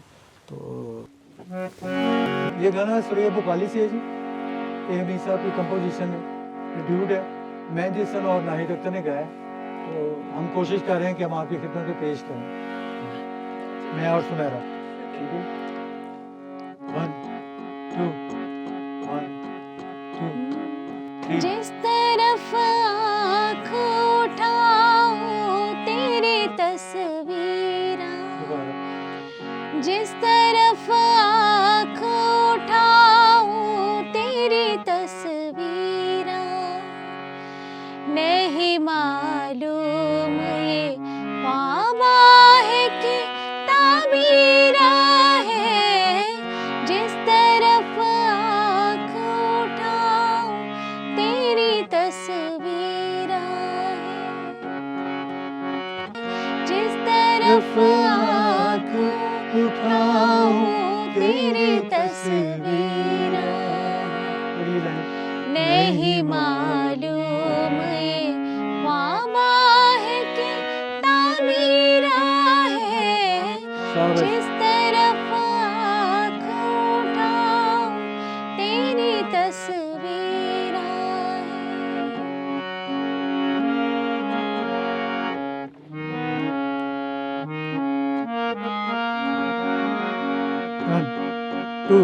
Speaker 1: तो ये गाना सुरेब बुखाली से है जी, ये हमीर साहब की कंपोजिशन है, ड्यूड है, मेहंदी हसन और नाहिद अख्तर ने गाया। तो हम कोशिश कर रहे हैं कि हम आपकी खिदमत में पेश करें, मैं और सुनहरा। ठीक है, 1 2 1 2 3।
Speaker 2: जिस तरफ आँख उठाऊं तेरी तस्वीरां, जिस तरफ आँख उठाऊं तेरी तस्वीरां, नहीं मालूम ये ख्वाबा है कि ताबीरा है। जिस तरफ आँख उठाऊं तेरी तस्वीरां है, जिस तरफ आँख उठाऊं तेरी तस्वीरां, नहीं मालूम ये ख्वाबा है कि ताबीरा है। जिस तरफ आँख उठाऊं तेरी तस्वीरां है।
Speaker 1: 1 2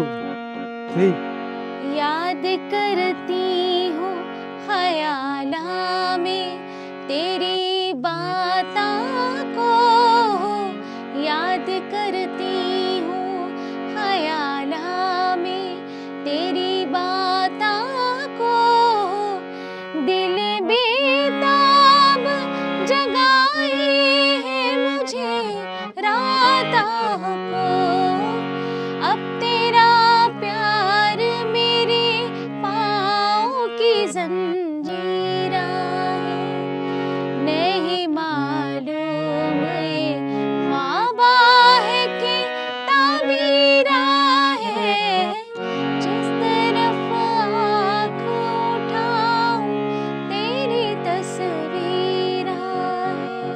Speaker 1: 3।
Speaker 2: याद करती हूँ ख्याला में तेरी बातों को, याद करती हूँ ख्याला में तेरी बातों को। दिल बेताब जगाए है मुझे रातों को, अब तेरा प्यार मेरे पाँव की जंजीरा है। नहीं मालूम ये ख्वाबा है कि ताबीरा है। जिस तरफ आँख उठाऊं तेरी तस्वीरा है।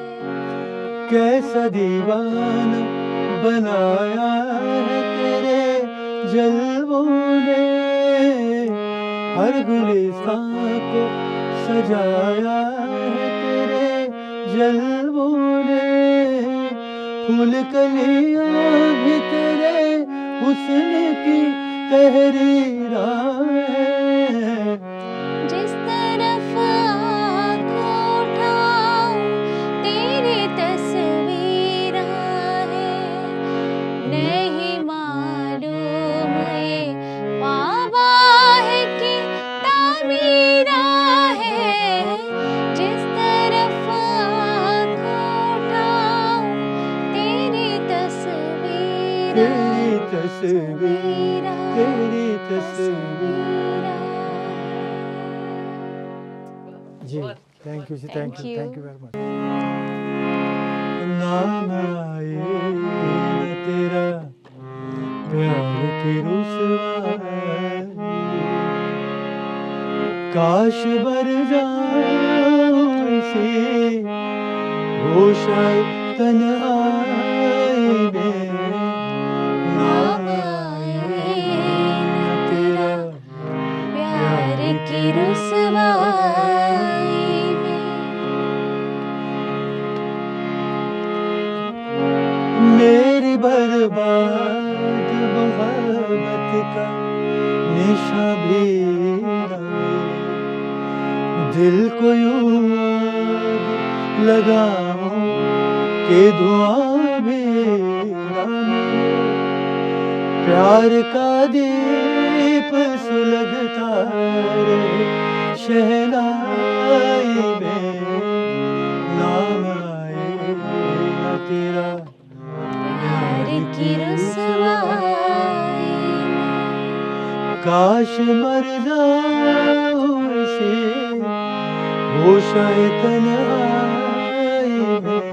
Speaker 1: कैसा दीवाना बनाया है तेरे जलवों ने, हर गुलिस्तां को सजाया है तेरे जलवों ने, फूल कलियां भी तेरे हुस्न की तहरीरां है।
Speaker 2: जिस तरफ आँख उठाऊं तेरी तस्वीरां है, नहीं मालूम ये ख्वाबा है कि तामीरां है। जिस तरफ आँख उठाऊं तेरी तस्वीर
Speaker 1: तेरी तस्वीर, तेरी तस्वीर। जी थैंक यू जी, thank
Speaker 3: Thank
Speaker 1: you,
Speaker 3: you.
Speaker 1: Thank you very much. नाम आए न तेरा प्यार की रुसवाई, काश बर जाऊं इसी गोशाए तन्हाई में। नाम आए न तेरा
Speaker 2: प्यार की रुसवाई में।
Speaker 1: मेरी बर्बाद मोहब्बत का निशा भी न मिले, दिल को यूं आग लगाऊं कि धुआं भी न मिले। प्यार का दीप सुलगता रहे शहनाई में। नाम आए न तेरा
Speaker 2: प्यार की रुसवाई में।
Speaker 1: काश मर जाऊं इसे गोशाए तन्हाई में।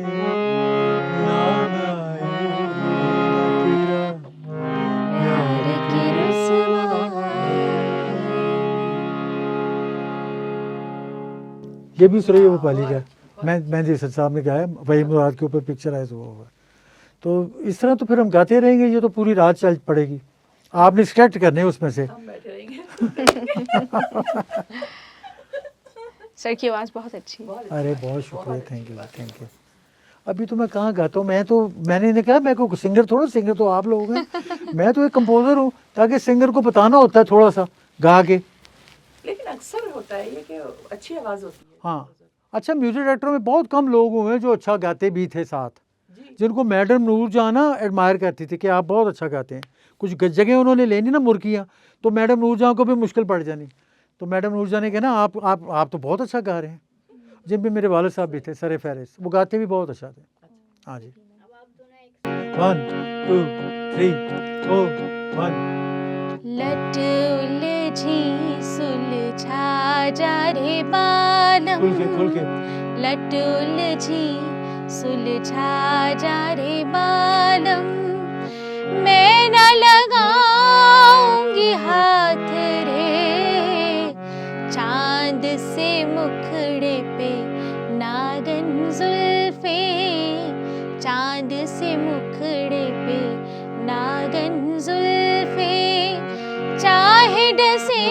Speaker 1: नाम आए न तेरा
Speaker 2: प्यार की रुसवाई।
Speaker 1: ये भी सुरैया भोपाली का मेहंदी हसन साहब ने गाया, वही मुराद के ऊपर पिक्चराइज हुआ होगा। तो इस तरह तो फिर हम गाते रहेंगे, ये तो पूरी रात चल पड़ेगी। आपने सिलेक्ट करने हैं उसमें से।
Speaker 3: सर की आवाज़ बहुत अच्छी है।
Speaker 1: अरे बहुत शुक्रिया, थैंक यू थैंक यू। अभी तो मैं कहाँ गाता हूँ, मैंने इन्हें कहा मैं कोई सिंगर थोड़ा, सिंगर तो आप लोग हैं। मैं तो एक कंपोजर हूँ, ताकि सिंगर को बताना होता है थोड़ा सा गा के।
Speaker 4: लेकिन अक्सर होता है ये कि अच्छी आवाज़ होती है।
Speaker 1: हाँ अच्छा, म्यूजिक डायरेक्टर में बहुत कम लोग हुए हैं जो अच्छा गाते भी थे साथ, जिनको मैडम नूरजहां ना एडमायर करती थी कि आप बहुत अच्छा गाते हैं। कुछ जगह उन्होंने लेनी ना मुर्कियाँ, तो मैडम नूरजहां को भी मुश्किल पड़ जानी। तो मैडम नूरजहां ने कहना आप तो बहुत अच्छा गा रहे हैं। जिनमें मेरे वालिद साहब भी थे, सर फहरिस्त, वो गाते भी बहुत अच्छा थे। हाँ जी, 1 2 3 4 1।
Speaker 2: लट उलझी सुलझा जा रे बालम,
Speaker 1: खुल के
Speaker 2: लट उलझी सुलझा जा रे बालम। मैं न लगाऊंगी हाथ रे चांद से मुखड़े पे नागन जुल्फे, चांद से मुखड़े पे नागन जुल्फे। चाहे डसे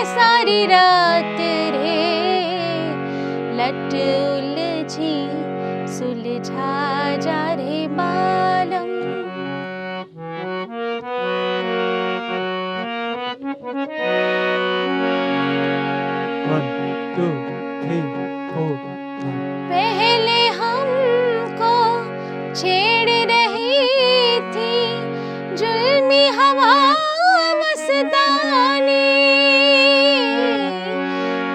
Speaker 2: सारी रात रे लट उलझी सुलझा जा रे बालम।
Speaker 1: 1 2 3 4 1।
Speaker 2: पहले हमको छेड़ रही थी जुल्मी हवा मस्तानी,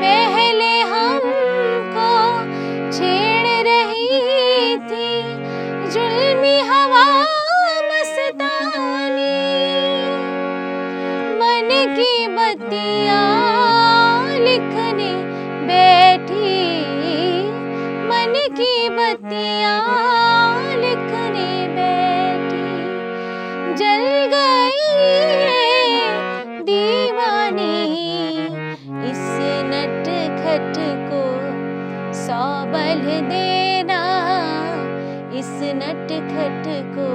Speaker 2: पहले हमको छेड़ रही थी जुल्मी हवा मस्तानी। मन की बत्तियाँ लिखने बैठी, मन की बत्तियाँ लिखने बैठी। जल गई ये दीवानी इस नटखट को 100 बल देना, इस नटखट को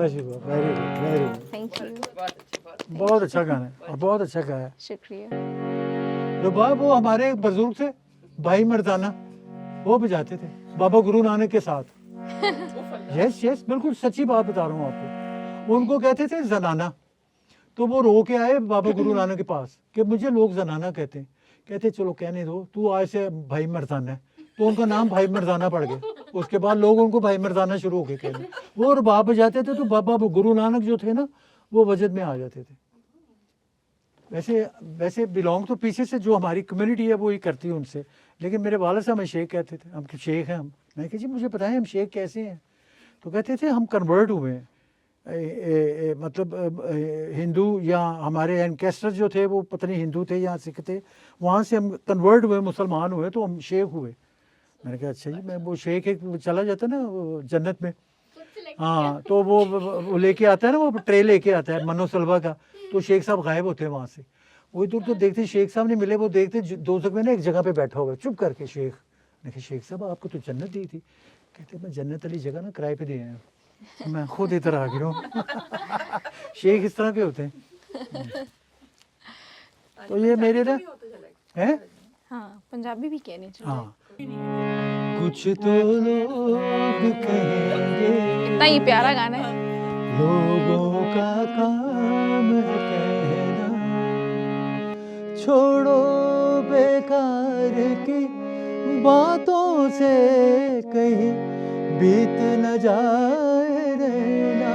Speaker 1: शाबाश, very good, very good.
Speaker 3: Thank you,
Speaker 1: बहुत अच्छा गाना है और बहुत अच्छा गाया है।
Speaker 3: शुक्रिया।
Speaker 1: रुबाब वो हमारे एक बुजुर्ग थे, भाई मर्दाना, वो बजाते थे बाबा गुरु नानक के साथ। यस यस, बिल्कुल सच्ची बात बता रहा हूँ आपको। उनको कहते थे जनाना, तो वो रो के आए बाबा गुरु नानक के पास कि मुझे लोग जनाना कहते हैं। कहते चलो कहने दो, तू आज से भाई मर्दाना है। तो उनका नाम भाई मर्दाना पड़ गया। उसके बाद लोग उनको भाई मर्दाना शुरू हो गए कहने। वो रुबाब बजाते थे तो बाबा गुरु नानक जो थे ना, वो वजद में आ जाते थे। वैसे वैसे बिलोंग तो पीछे से जो हमारी कम्युनिटी है वो ही करती है उनसे, लेकिन मेरे वालिद साहब हमें शेख कहते थे। हम शेख हैं हम। मैं कहा जी मुझे पता है हम शेख कैसे हैं। तो कहते थे हम कन्वर्ट हुए हैं, मतलब हिंदू या हमारे एनकेस्टर जो थे वो पता नहीं हिंदू थे या सिख थे, वहाँ से हम कन्वर्ट हुए, मुसलमान हुए, तो हम शेख हुए। मैंने कहा अच्छा जी, मैं वो शेख एक चला जाता ना वो जन्नत में, हाँ, तो वो लेके आता है ना, वो ट्रे लेके आता है मनोसलवा का, तो शेख साहब गायब होते हैं वहाँ से। वही दूर तो देखते शेख साहब ने मिले, वो देखते दोजख में ना एक जगह पे बैठा हुआ चुप करके शेख। मैंने कहा शेख साहब आपको तो जन्नत दी थी। कहते मैं जन्नत वाली जगह ना किराए पे दे आया हूँ, मैं खुद इधर आ गया हूँ। शेख इस तरह के होते हैं। तो ये मेरे ना है,
Speaker 3: हाँ, पंजाबी भी कहने चाहिए।
Speaker 1: हाँ, कुछ तो लोग कहेंगे,
Speaker 3: इतना ही प्यारा गाना है।
Speaker 1: लोगों का काम है कहना, छोड़ो बेकार की बातों से कहीं बीत न जाए रहना।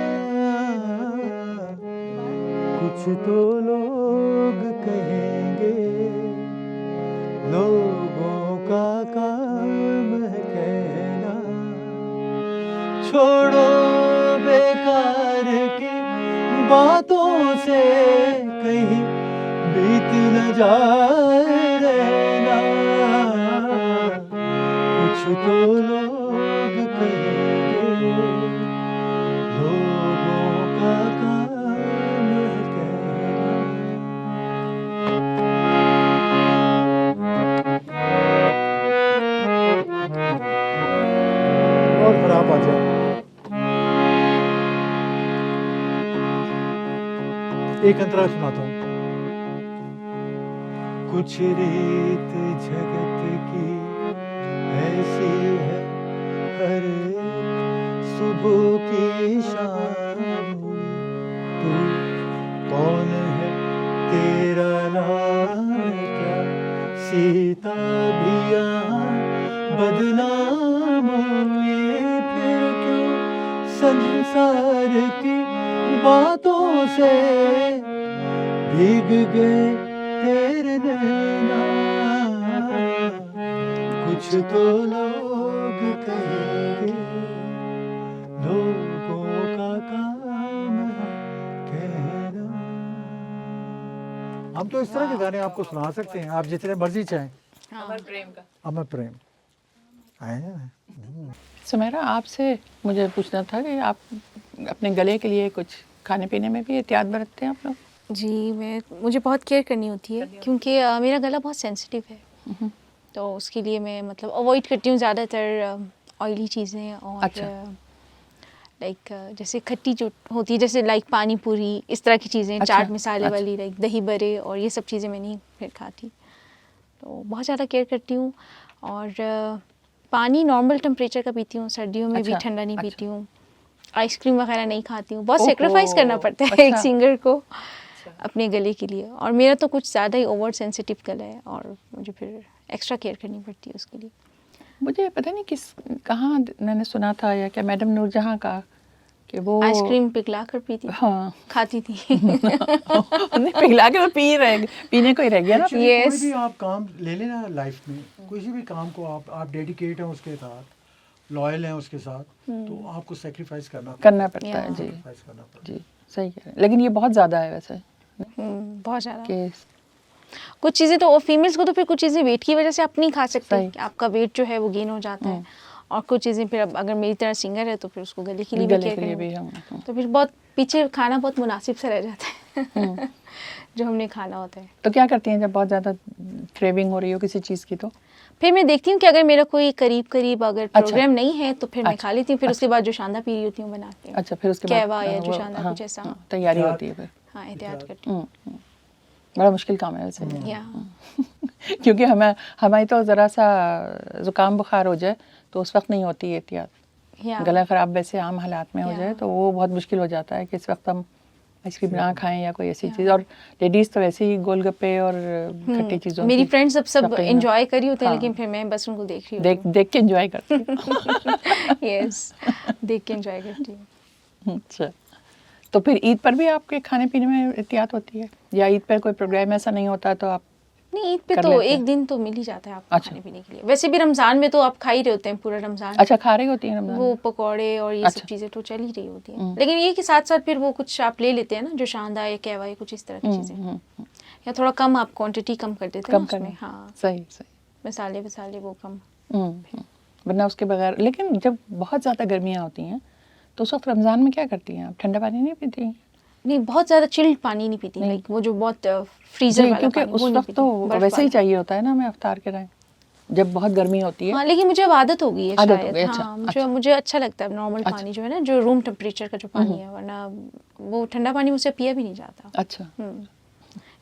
Speaker 1: कुछ तो लोग कहेंगे, लोगों का काम है कहना, छोड़ो बेकार की बातों से कहीं बीत न जाए रहना। कुछ तो लोग कहेंगे, लोगों का काम है कहना। और खराब आ जाए। एक अंतरा सुनाता हूँ। कुछ रीत जगत की ऐसी है, हर सुबह की शाम। तू कौन है, तेरा नाम क्या, सीता भी यहाँ बदनाम हुई, फिर क्यों संसार की बातों से भीग गए तेरे नैना। कुछ तो लोग कहेंगे, लोगों का काम है कहना। हम तो इस तरह के गाने आपको सुना सकते हैं, आप जितने मर्जी चाहें।
Speaker 4: अमर प्रेम का।
Speaker 1: अमर प्रेम आए ना।
Speaker 4: सुमेरा, आपसे मुझे पूछना था कि आप अपने गले के लिए कुछ खाने पीने में भी एहतियात बरतते हैं आप लोग?
Speaker 3: जी, मुझे बहुत केयर करनी होती है क्योंकि मेरा गला बहुत सेंसिटिव है। तो उसके लिए मैं मतलब अवॉइड करती हूँ ज़्यादातर ऑयली चीज़ें और
Speaker 4: अच्छा।
Speaker 3: लाइक जैसे खट्टी जो होती है, जैसे लाइक पानी पूरी, इस तरह की चीज़ें,
Speaker 4: अच्छा,
Speaker 3: चाट मसाले
Speaker 4: अच्छा।
Speaker 3: वाली, लाइक दही बड़े और ये सब चीज़ें मैं नहीं फिर खाती। तो बहुत ज़्यादा केयर करती हूँ। और पानी नॉर्मल टेम्परेचर का पीती हूँ, सर्दियों में भी
Speaker 4: अच्छा,
Speaker 3: ठंडा नहीं
Speaker 4: अच्छा।
Speaker 3: पीती हूँ। आइसक्रीम वगैरह नहीं खाती हूँ। बहुत
Speaker 4: ओहो,
Speaker 3: सेक्रीफाइस करना पड़ता है एक
Speaker 4: अच्छा।
Speaker 3: सिंगर को अपने गले के लिए। और मेरा तो कुछ ज़्यादा ही ओवर सेंसिटिव गला है और मुझे फिर एक्स्ट्रा केयर करनी पड़ती है उसके लिए।
Speaker 4: मुझे पता नहीं कहाँ मैंने सुना था, या क्या मैडम नूरजहां का, कि वो
Speaker 3: आइसक्रीम पिघला कर पीती,
Speaker 4: हाँ
Speaker 3: खाती थी।
Speaker 4: नहीं, पिघला के तो पीने को ही रह गया ना।
Speaker 1: Actually,
Speaker 3: Yes.
Speaker 1: कोई भी आप काम ले लेना लाइफ में, किसी भी काम को आप डेडिकेट हैं उसके साथ, लॉयल हैं उसके साथ, तो आपको सेक्रीफाइस करना
Speaker 4: पड़ता है जी।
Speaker 1: sacrifice करना पड़ता है।
Speaker 4: जी, सही कह रहे हैं। लेकिन ये बहुत ज़्यादा है वैसे
Speaker 3: बहुत ज़्यादा।
Speaker 4: कि
Speaker 3: कुछ चीज़ें तो फीमेल्स को तो फिर कुछ चीज़ें वेट की वजह से आप नहीं खा सकते
Speaker 4: सही।
Speaker 3: कि आपका वेट जो है वो गेन हो जाता है। और कुछ चीज़ें फिर अब अगर मेरी तरह सिंगर है तो फिर उसको गले के लिए भी
Speaker 4: गले
Speaker 3: केयर
Speaker 4: के लिए
Speaker 3: करनी
Speaker 4: भी
Speaker 3: होती है।
Speaker 4: हम
Speaker 3: तो फिर बहुत पीछे खाना बहुत मुनासिब सा रह जाता है जो हमने खाना होता है।
Speaker 4: तो क्या करती हैं जब बहुत ज़्यादा क्रेविंग हो रही हो किसी चीज़ की तो?
Speaker 3: फिर मैं देखती हूँ कि अगर मेरा कोई करीब अगर
Speaker 4: अच्छा।
Speaker 3: प्रोग्राम नहीं है तो फिर मैं
Speaker 4: अच्छा।
Speaker 3: खा लेती हूँ, फिर उसके बाद जो शानदा पी रही होती हूँ बनाती हूँ।
Speaker 4: अच्छा, फिर उसके बाद
Speaker 3: कहवा या जो
Speaker 4: वो-
Speaker 3: शानदा
Speaker 4: हाँ,
Speaker 3: कुछ ऐसा।
Speaker 4: हाँ, तैयारी
Speaker 1: एहतियात।
Speaker 4: होती है फिर।
Speaker 3: हाँ, एहतियात करती हूँ।
Speaker 4: बड़ा मुश्किल काम है वैसे।
Speaker 3: या
Speaker 4: क्योंकि हमारी तो ज़रा सा ज़ुकाम बुखार हो जाए तो उस वक्त नहीं होती एहतियात।
Speaker 3: या
Speaker 4: गला ख़राब वैसे आम हालात में हो
Speaker 3: या।
Speaker 4: जाए तो वो बहुत मुश्किल हो जाता है कि इस वक्त हम आइसक्रीम ना खाएं या कोई ऐसी
Speaker 3: या।
Speaker 4: चीज़। और लेडीज़ तो वैसे ही गोलगप्पे और खट्टी चीज़ों
Speaker 3: मेरी
Speaker 4: की
Speaker 3: फ्रेंड्स सब
Speaker 4: शौकीन है।
Speaker 3: एंजॉय कर रही होती हैं,
Speaker 4: हाँ।
Speaker 3: लेकिन फिर मैं बस उनको देख रही होती हूँ।
Speaker 4: देख के एंजॉय करती हूँ।
Speaker 3: यस, देख के एंजॉय करती हूँ।
Speaker 4: अच्छा, तो फिर ईद पर भी आपके खाने पीने में एहतियात होती है या ईद पर कोई प्रोग्राम ऐसा नहीं होता तो आप?
Speaker 3: नहीं, ईद पे
Speaker 4: कर
Speaker 3: तो
Speaker 4: लेते हैं।
Speaker 3: एक दिन तो मिल ही जाता है आपको
Speaker 4: अच्छा।
Speaker 3: खाने पीने के लिए। वैसे भी रमज़ान में तो आप खा ही रहे होते हैं पूरा रमज़ान।
Speaker 4: अच्छा, खा रही होती हैं रमज़ान
Speaker 3: वो
Speaker 4: में?
Speaker 3: पकौड़े और ये
Speaker 4: अच्छा।
Speaker 3: सब चीज़ें तो चल ही रही होती हैं, लेकिन ये कि साथ साथ फिर वो कुछ आप ले लेते हैं ना, जो शानदा या कहवा या कुछ इस तरह की चीज़ें, या थोड़ा कम आप क्वांटिटी कम कर देते हैं
Speaker 4: कम
Speaker 3: ना
Speaker 4: करना।
Speaker 3: उसमें। हाँ,
Speaker 4: सही सही।
Speaker 3: मसाले वसाले वो कम।
Speaker 4: वरना उसके बगैर। लेकिन जब बहुत ज़्यादा गर्मियाँ होती हैं तो उस वक्त रमज़ान में क्या करती हैं आप? ठंडा पानी नहीं पीती हैं?
Speaker 3: नहीं, बहुत ज़्यादा चिल्ड पानी नहीं पीती,
Speaker 4: नहीं।
Speaker 3: लाइक वो जो बहुत फ्रीज़र
Speaker 4: जी,
Speaker 3: वाला
Speaker 4: क्योंकि
Speaker 3: पानी
Speaker 4: उस
Speaker 3: वो नहीं
Speaker 4: वक्त
Speaker 3: पीती,
Speaker 4: तो
Speaker 3: बर्फ
Speaker 4: वैसे ही
Speaker 3: वाला।
Speaker 4: चाहिए होता है ना हमें अफ्तार के टाइम, जब बहुत गर्मी होती है।
Speaker 3: हाँ, लेकिन मुझे अब आदत हो गई है
Speaker 4: आदत हो
Speaker 3: शायद।
Speaker 4: गई, अच्छा,
Speaker 3: हाँ,
Speaker 4: अच्छा।
Speaker 3: मुझे अच्छा लगता है नॉर्मल
Speaker 4: अच्छा।
Speaker 3: पानी जो है ना, जो रूम टेम्परेचर का जो पानी है, वरना वो ठंडा पानी मुझसे पिया भी नहीं जाता।
Speaker 4: अच्छा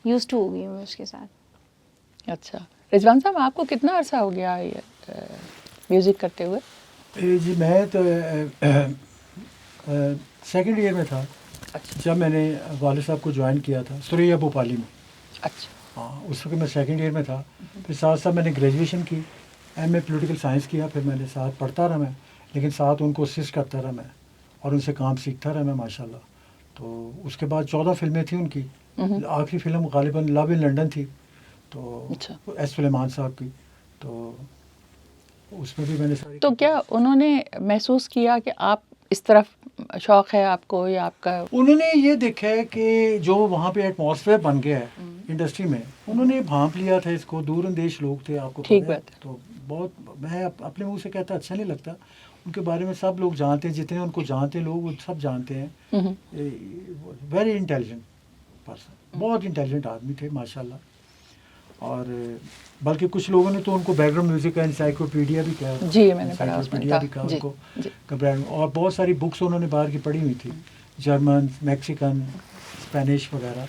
Speaker 3: यूज्ड टू हो गई हूँ मैं उसके साथ।
Speaker 4: अच्छा। रिजवान साहब, आपको कितना अरसा हो गया ये म्यूज़िक करते हुए?
Speaker 1: जी मैं तो सेकंड ईयर में था जब मैंने वालिद साहब को ज्वाइन किया था सुरैया भोपाली में।
Speaker 4: अच्छा।
Speaker 1: हाँ, उस वक्त मैं सेकंड ईयर में था। फिर साथ साथ मैंने ग्रेजुएशन की, एमए पॉलिटिकल साइंस किया। फिर मैंने साथ पढ़ता रहा मैं, लेकिन साथ उनको असिस्ट करता रहा मैं और उनसे काम सीखता रहा मैं माशाल्लाह। तो उसके बाद 14 फिल्में थी उनकी। आखिरी फिल्म गालिबन लव इन लंदन थी, तो
Speaker 4: अच्छा।
Speaker 1: एस सुलेमान साहब की। तो उसमें भी मैंने सारी
Speaker 4: तो क्या उन्होंने महसूस किया कि आप इस तरफ शौक़ है आपको या आपका?
Speaker 1: उन्होंने ये देखा है कि जो वहाँ पे एटमॉस्फेयर बन गया है इंडस्ट्री में, उन्होंने भांप लिया था इसको। दूरंदेश लोग थे, आपको
Speaker 4: ठीक
Speaker 1: पता है।
Speaker 4: बात है।
Speaker 1: तो बहुत, मैं अपने मुंह से कहता अच्छा नहीं लगता, उनके बारे में सब लोग जानते हैं, जितने उनको जानते हैं लोग वो सब जानते हैं। वेरी इंटेलिजेंट पर्सन, बहुत इंटेलिजेंट आदमी थे माशाल्लाह। और बल्कि कुछ लोगों ने तो उनको बैकग्राउंड म्यूजिक का इंसाइक्लोपीडिया भी कहा।
Speaker 4: जी, मैंने पढ़ा उसमें
Speaker 1: इंसाइक्लोपीडिया
Speaker 4: था।
Speaker 1: भी कहा
Speaker 4: जी,
Speaker 1: उनको
Speaker 4: जी।
Speaker 1: बैकग्राउंड। और बहुत सारी बुक्स उन्होंने बाहर की पढ़ी हुई थी, जर्मन, मैक्सिकन, स्पेनिश वगैरह।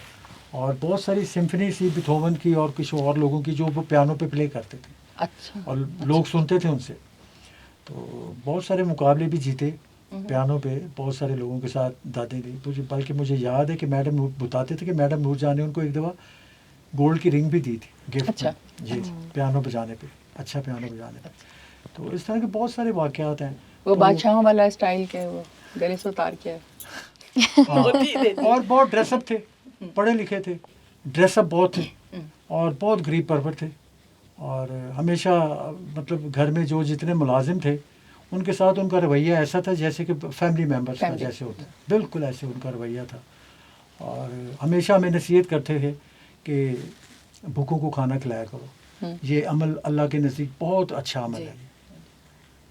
Speaker 1: और बहुत सारी सिम्फनी सी बीथोवन की और कुछ और लोगों की जो वो पियानो पे प्ले करते थे
Speaker 4: अच्छा।
Speaker 1: और लोग सुनते थे उनसे। तो बहुत सारे मुकाबले भी जीते पियानो पे बहुत सारे लोगों के साथ दादे ने। बल्कि मुझे याद है कि मैडम बताते थे कि मैडम नूर जान ने उनको एक दफ़ा गोल्ड की रिंग भी दी थी गिफ्ट
Speaker 4: अच्छा।
Speaker 1: में। जी, पियानो बजाने पे, अच्छा पियानो बजाने पे। तो इस तरह के बहुत सारे वाक़यात हैं।
Speaker 4: वो
Speaker 1: तो-
Speaker 4: बादशाहों वाला स्टाइल के वो गले से उतार के
Speaker 1: हाँ, और बहुत ड्रेसअप थे, पढ़े लिखे थे, ड्रेसअप बहुत थे और बहुत गरीब परवर थे। और हमेशा मतलब घर में जो जितने मुलाजिम थे उनके साथ उनका रवैया ऐसा था जैसे कि फैमिली मेम्बर्स का जैसे होता है, बिल्कुल ऐसे उनका रवैया था। और हमेशा हमें नसीहत करते थे कि भूखों को खाना खिलाया करो, ये अमल अल्लाह के नज़दीक बहुत अच्छा अमल है।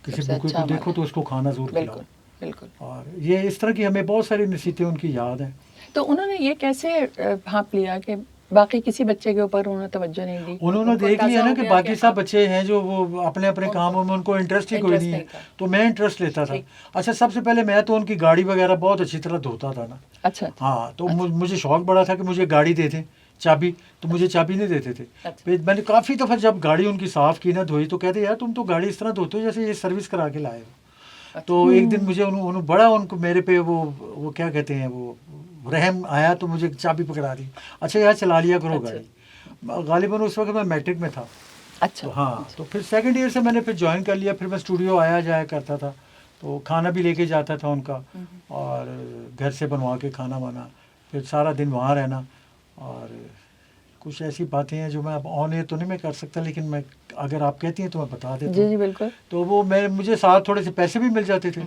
Speaker 1: किसी
Speaker 4: सबसे
Speaker 1: भूखे
Speaker 4: अच्छा
Speaker 1: को देखो
Speaker 4: अमल
Speaker 1: तो उसको खाना ज़रूर खिलाओ।
Speaker 4: बिल्कुल बिल्कुल।
Speaker 1: और ये इस तरह की हमें बहुत सारी नसीहतें उनकी याद हैं।
Speaker 4: तो उन्होंने ये कैसे भांप लिया कि बाकी किसी बच्चे के ऊपर उन्होंने तवज्जो नहीं दी?
Speaker 1: उन्होंने
Speaker 4: उनको
Speaker 1: देख लिया
Speaker 4: अंदाजा
Speaker 1: ना
Speaker 4: हो
Speaker 1: कि
Speaker 4: गया
Speaker 1: बाकी सब
Speaker 4: आप-
Speaker 1: बच्चे हैं जो वो अपने अपने कामों में उनको इंटरेस्ट ही कोई
Speaker 4: इंटरेस्ट
Speaker 1: नहीं है,
Speaker 4: नहीं था।
Speaker 1: तो मैं इंटरेस्ट लेता था।
Speaker 4: ठीक।
Speaker 1: अच्छा, सबसे पहले मैं तो उनकी गाड़ी वगैरह बहुत अच्छी तरह धोता था ना।
Speaker 4: अच्छा।
Speaker 1: हाँ, तो मुझे शौक बड़ा था कि मुझे गाड़ी दे दें, चाबी। तो मुझे चाबी नहीं देते थे।
Speaker 4: अच्छा।
Speaker 1: फिर मैंने काफ़ी दफ़ा जब गाड़ी उनकी साफ़ की ना, धोई, तो कहते यार तुम तो गाड़ी इस तरह धोते हो जैसे ये सर्विस करा के लाए हो। तो एक दिन मुझे उन्होंने बड़ा उनको मेरे पे वो क्या कहते हैं वो रहम आया, तो मुझे चाबी पकड़ा दी। अच्छा यार चला लिया करो
Speaker 4: अच्छा।
Speaker 1: गाड़ी। गालिबन उस वक्त मैं मैट्रिक में था।
Speaker 4: अच्छा।
Speaker 1: तो हाँ, तो फिर सेकंड ईयर से मैंने फिर ज्वाइन कर लिया। फिर मैं स्टूडियो आया जाया करता था, तो खाना भी लेके जाता था उनका और घर से बनवा के खाना वाना, फिर सारा दिन वहाँ रहना। और कुछ ऐसी बातें हैं जो मैं अब ऑन एयर तो नहीं मैं कर सकता, लेकिन मैं अगर आप कहती हैं तो मैं बता देता
Speaker 4: जी
Speaker 1: हूँ।
Speaker 4: जी बिल्कुल।
Speaker 1: तो वो मुझे साथ थोड़े से पैसे भी मिल जाते थे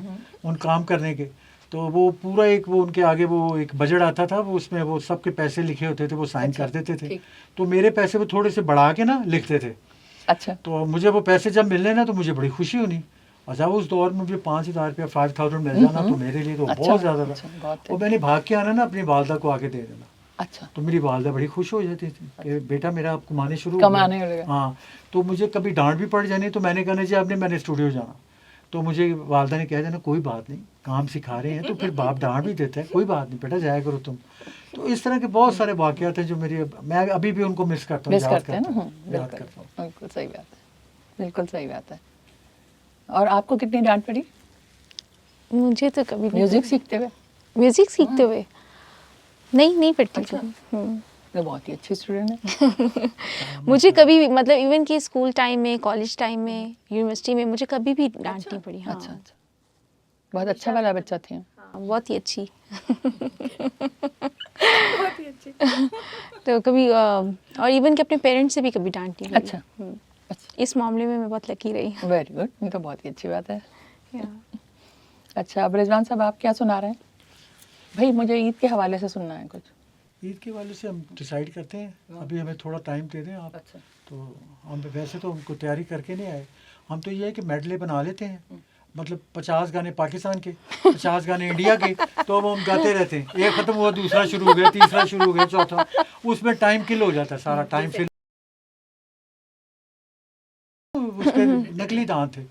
Speaker 1: उन काम करने के। तो वो पूरा एक वो उनके आगे वो एक बजट आता था, वो उसमें वो सबके पैसे लिखे होते थे, वो साइन
Speaker 4: अच्छा,
Speaker 1: कर देते थे।
Speaker 4: ठीक।
Speaker 1: तो मेरे पैसे वो थोड़े से बढ़ा के ना लिखते थे।
Speaker 4: अच्छा।
Speaker 1: तो मुझे वो पैसे जब मिलने ना तो मुझे बड़ी खुशी होनी। और जब उस दौर में मुझे 5,000 रुपया 5,000 मिल जाना तो मेरे लिए तो
Speaker 4: अच्छा,
Speaker 1: बहुत ज़्यादा
Speaker 4: अच्छा,
Speaker 1: था।
Speaker 4: बहुत
Speaker 1: और मैंने भाग के आना ना अपनी वालदा को आके दे देना
Speaker 4: अच्छा,
Speaker 1: तो मेरी वालदा बड़ी खुश हो जाती थी कि बेटा मेरा अब कमाने शुरू हो
Speaker 4: कमाने
Speaker 1: गए।
Speaker 4: लगा।
Speaker 1: हाँ, तो मुझे कभी डांट भी पड़ जानी तो मैंने कहना जी आपने मैंने स्टूडियो जाना, तो मुझे वालदा ने कह देना कोई बात नहीं, काम सिखा रहे हैं तो फिर बाप डांट भी देता है, कोई बात नहीं बेटा जाया करो तुम। तो इस तरह के बहुत सारे वाक़यात हैं जो मेरी, मैं अभी भी उनको मिस करता हूँ,
Speaker 4: मिस
Speaker 1: याद
Speaker 4: करते हैं ना।
Speaker 1: करता हूँ, याद
Speaker 4: बिल्कुल
Speaker 1: करता हूँ।
Speaker 4: बिल्कुल सही बात है, बिल्कुल सही बात है। और आपको कितनी डांट पड़ी
Speaker 3: मुझे तो कभी नहीं
Speaker 4: म्यूजिक
Speaker 3: पड़ी।
Speaker 4: सीखते हुए?
Speaker 3: म्यूजिक सीखते हुए नहीं पढ़ती
Speaker 4: अच्छा।
Speaker 3: कभी।
Speaker 4: तो बहुत ही अच्छी स्टूडेंट है।
Speaker 3: मुझे कभी भी मतलब इवन कि स्कूल टाइम में, कॉलेज टाइम में, यूनिवर्सिटी में मुझे कभी भी डांट नहीं पड़ी। हाँ,
Speaker 4: अच्छा अच्छा, बहुत अच्छा वाला बच्चा थे।
Speaker 3: हाँ, बहुत ही अच्छी। तो कभी और इवन कि अपने पेरेंट्स से भी कभी डांट नहीं पड़ी।
Speaker 4: अच्छा अच्छा,
Speaker 3: इस मामले में मैं बहुत लकी रही।
Speaker 4: वेरी गुड, ये तो बहुत ही अच्छी बात है।
Speaker 3: Yeah.
Speaker 4: अच्छा, अब रिजवान साहब आप क्या सुना रहे हैं? भाई मुझे ईद के हवाले से सुनना है कुछ।
Speaker 1: ईद के वाले से हम डिसाइड करते हैं, अभी हमें थोड़ा टाइम दे दें आप।
Speaker 4: अच्छा।
Speaker 1: तो हम वैसे तो उनको तैयारी करके नहीं आए, हम तो ये है कि मेडले बना लेते हैं, मतलब 50 गाने पाकिस्तान के, 50 गाने इंडिया के, तो अब हम गाते रहते हैं, एक ख़त्म हुआ दूसरा शुरू हो गया, तीसरा शुरू हो गया, चौथा, उसमें टाइम किल हो जाता है, सारा टाइम फिल। उसके नकली दांत थे,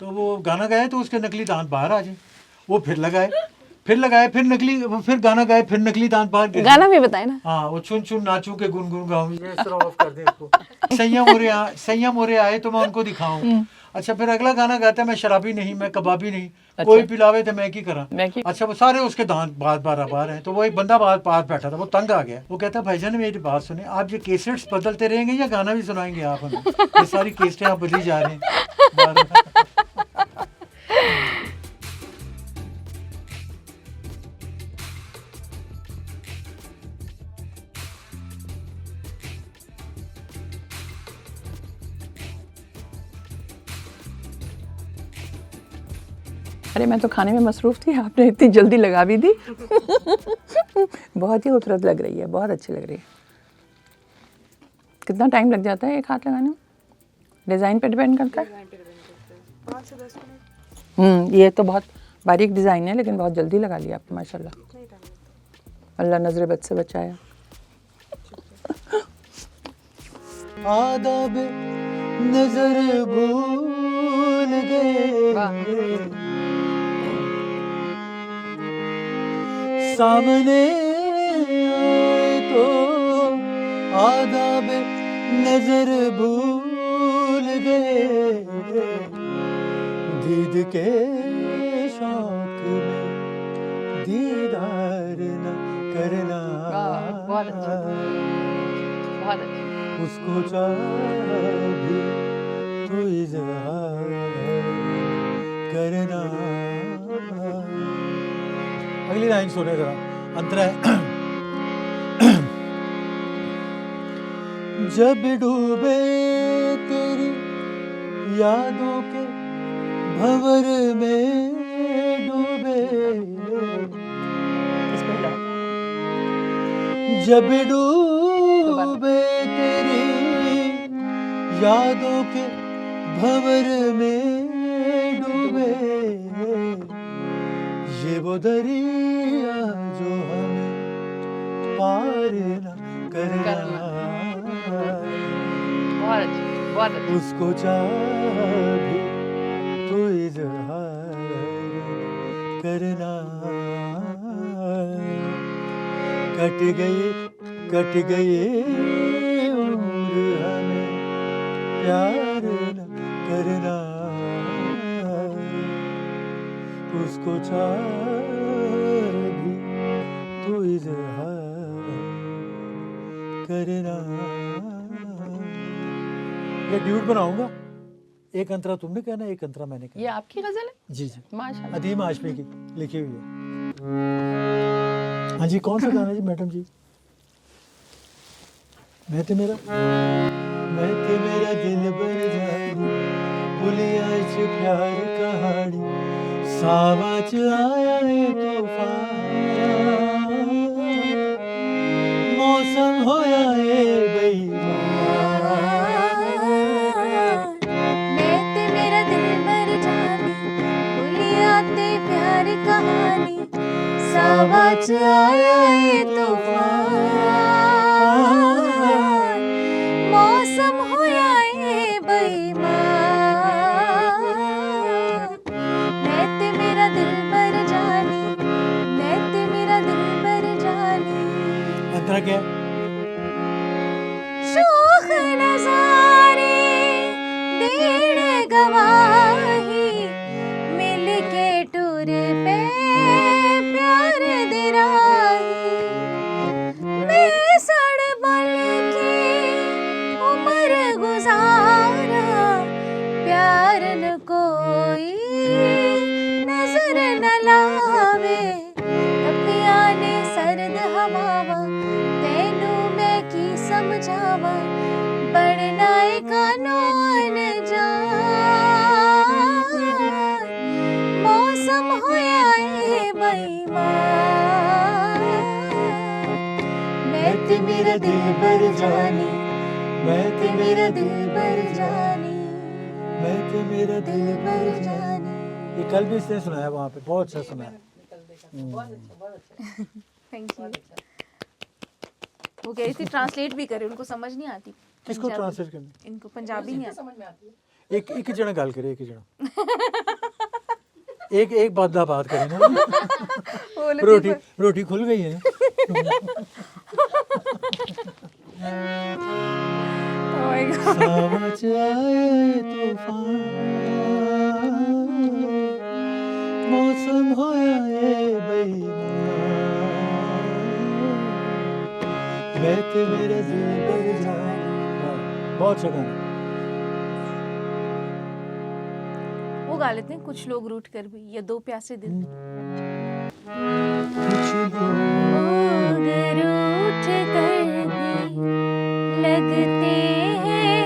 Speaker 1: तो वो गाना गाए तो उसके नकली दांत बाहर आ जाए, वो फिर लगाए, फिर नकली, फिर गाना गाए, फिर नकली दांत बाहर गिर
Speaker 3: गाना भी बताए ना।
Speaker 1: हाँ, वो चुन चुन नाचू के गुनगुन गाऊं, ये इस तरह ऑफ कर दें इसको। संयम हो आए तो मैं उनको दिखाऊं। अच्छा, फिर अगला गाना गाता है मैं शराबी नहीं, मैं कबाबी नहीं,
Speaker 4: अच्छा।
Speaker 1: कोई पिलावे तो मैं की करा।
Speaker 4: मैं की-
Speaker 1: अच्छा, वो सारे उसके दांत बार हैं, तो वो एक बंदा पास बैठा था, वो तंग आ गया, वो कहता भाईजान मेरी बात सुने, आप ये केसेट्स बदलते रहेंगे या गाना भी सुनाएंगे आप हमें? ये सारी केसेटें आप बदली जा रहे हैं
Speaker 4: अरे मैं तो खाने में मसरूफ़ थी, आपने इतनी जल्दी लगा भी दी। बहुत ही खूबसूरत लग रही है, बहुत अच्छी लग रही है। कितना टाइम लग जाता है एक हाथ लगाने में? डिज़ाइन पे डिपेंड करता है।
Speaker 5: 5 से 10 मिनट।
Speaker 4: ये तो बहुत बारीक डिज़ाइन है, लेकिन बहुत जल्दी लगा लिया आपने, माशाल्लाह। अल्लाह नजर बद से बचाया।
Speaker 1: आदाब नजर भूल गए, सामने आए तो आदाब नजर भूल गए, दीद के शौक में दीदार न करना,
Speaker 4: बहुत अच्छा, बहुत अच्छा।
Speaker 1: उसको चाहे तो इज़हार करना। अगली लाइन सुने जरा, अंतरा है। जब डूबे तेरी यादों के भंवर में डूबे,
Speaker 4: इसको हिलाओ।
Speaker 1: जब डूबे तेरी यादों के भंवर में डूबे, ये वो दरिया जो हमें पार न करना,
Speaker 4: बहुत अच्छा, बहुत अच्छा।
Speaker 1: उसको चाहे तो इज़हार करना। कट गए उम्र हमें प्यार न करना, उसको चाहे तो इज़हार करना। ये ड्यूट बनाऊंगा, एक अंतरा तुमने कहना, एक अंतरा मैंने
Speaker 4: ये
Speaker 1: कहना।
Speaker 4: आपकी गज़ल है?
Speaker 1: जी जी,
Speaker 4: माशाल्लाह।
Speaker 1: अदीम आशमी की लिखी हुई है। हाँ जी, कौन सा गाना जी मैडम जी? मैं ते मेरा दिल बर जानी, भुलिया च प्यार कहानी, सावा च आया है तूफान, मौसम होया है बेईमान,
Speaker 3: मैं ते मेरा दिल मर जानी, भुलिया ते प्यार कहानी, सावा च आया है तूफान,
Speaker 1: अंतरा क्या है?
Speaker 3: शोख नजारे देने गवाही मिल के टूर पे प्यार दे राही मैं सड़ बल की उम्र गुजारा प्यार न कोई नजर न लावे तपिया ने सरद हवावा तेनू मैं की समझावा बढ़ना ए कानून जा मौसम होया ए बेईमान मैं ते मेरा दिल भर जानी
Speaker 1: मैं ते मेरा दिल
Speaker 3: भर जानी
Speaker 1: मैं ते मेरा दिल
Speaker 3: भर जानी।
Speaker 1: ये कल भी इसने सुनाया वहाँ पे, बहुत अच्छा सुनाया।
Speaker 3: Thank you. वो कह रही थी ट्रांसलेट भी करे, उनको समझ नहीं आती।
Speaker 1: इसको
Speaker 3: पंजाबी।
Speaker 1: ट्रांसलेट करना।
Speaker 3: इनको पंजाबी नहीं आती।
Speaker 1: एक जना गल करे, एक जना एक बात दा बात करें ना। रोटी खुल गई है।
Speaker 3: Oh my God.
Speaker 1: समझ आए तूफान मौसम होया ए बेईमान मैं ते मेरा दिल भर जाना। बहुत अच्छा गाना।
Speaker 3: वो गा लेते हैं कुछ लोग रूठ कर भी, या दो प्यासे दिल।
Speaker 1: कुछ
Speaker 3: अगर रूठ कर भी लगते हैं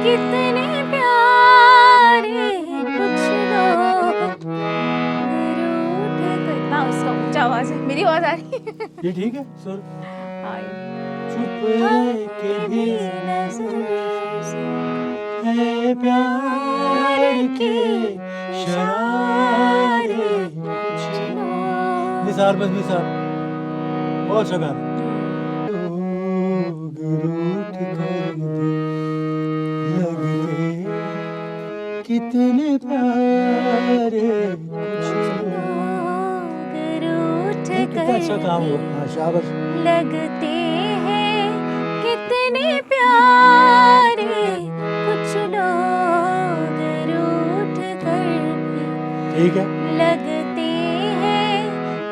Speaker 3: कितने प्यारे कुछ लोग अगर रूठ कर। ना उसका ऊंचा आवाज है, मेरी आवाज आ रही है।
Speaker 1: ये ठीक है सुर।
Speaker 3: हाँ,
Speaker 1: चुप रह के भी है प्यार के शरारे कुछ निसार, बस निसार। बहुत अच्छा गाना। लोग रूठ कर भी लगते कितने प्यारे कुछ
Speaker 3: लोग रूठ
Speaker 1: कितना अच्छा काम
Speaker 3: कर
Speaker 1: हुआ। हाँ, शाबाश।
Speaker 3: लगते हैं कितने प्यारे कुछ लोग रूठ कर भी
Speaker 1: ठीक है।
Speaker 3: लगते हैं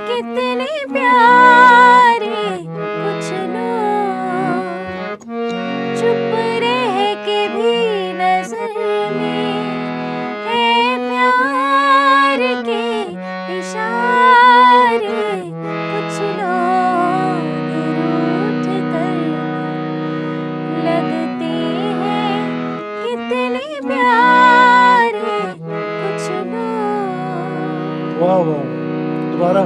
Speaker 3: कितने प्यारे कुछ लोग चुप रह के भी नजर में है प्यार के इशारे कुछ लोग रूठ कर लगते हैं कितने प्यारे कुछ लोग।
Speaker 1: वाह वाह, दोबारा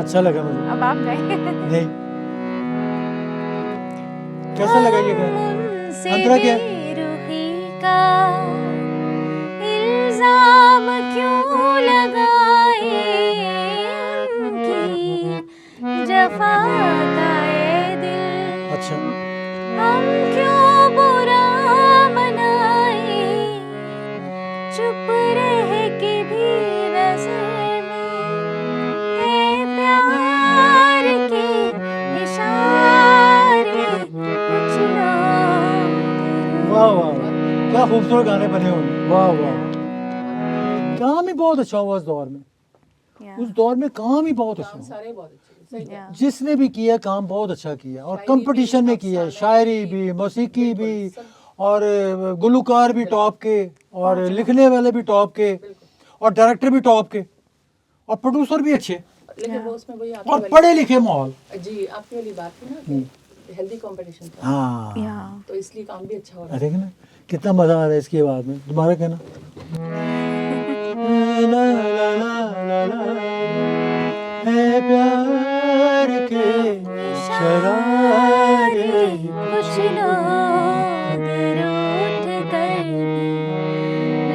Speaker 1: अच्छा लगा मुझे।
Speaker 3: अब आप गए।
Speaker 1: नहीं, कैसा लगा ये गाना?
Speaker 3: मुझसे
Speaker 1: अंतरा क्या?
Speaker 3: बेरुखी का इल्जाम क्यों लगाए उनकी जफा का ए दिल
Speaker 1: अच्छा,
Speaker 3: हम क्यों बुरा मनाए चुप रह के भी नजर में है प्यार के इशारे कुछ लोग
Speaker 1: वाह वाह, क्या खूबसूरत गाने बने हुए। वाह वाह, काम ही बहुत अच्छा हुआ उस दौर में। उस दौर में काम ही बहुत अच्छा हुआ।
Speaker 4: सारे बहुत अच्छे, सही
Speaker 3: Yeah.
Speaker 1: जिसने भी किया काम बहुत अच्छा किया, और कंपटीशन में किया है। शायरी भी, मौसीकी भी, और गुलकार भी टॉप के, और लिखने वाले भी टॉप के, और डायरेक्टर भी टॉप के, और प्रोड्यूसर भी अच्छे,
Speaker 4: लेकिन वो उसमें वही आपकी
Speaker 1: और
Speaker 4: वाली-
Speaker 1: पढ़े लिखे माहौल।
Speaker 4: जी आपकी वाली बात थी ना कि हेल्दी कंपटीशन था,
Speaker 1: हाँ,
Speaker 3: Yeah.
Speaker 4: तो इसलिए काम भी अच्छा हो रहा है।
Speaker 1: देख ना कितना मजा आ रहा है इसकी आवाज में। दोबारा कहना। ला, ला, ला, ला, ला, है प्यार के शरारे
Speaker 3: कुछ लोग रूठ कर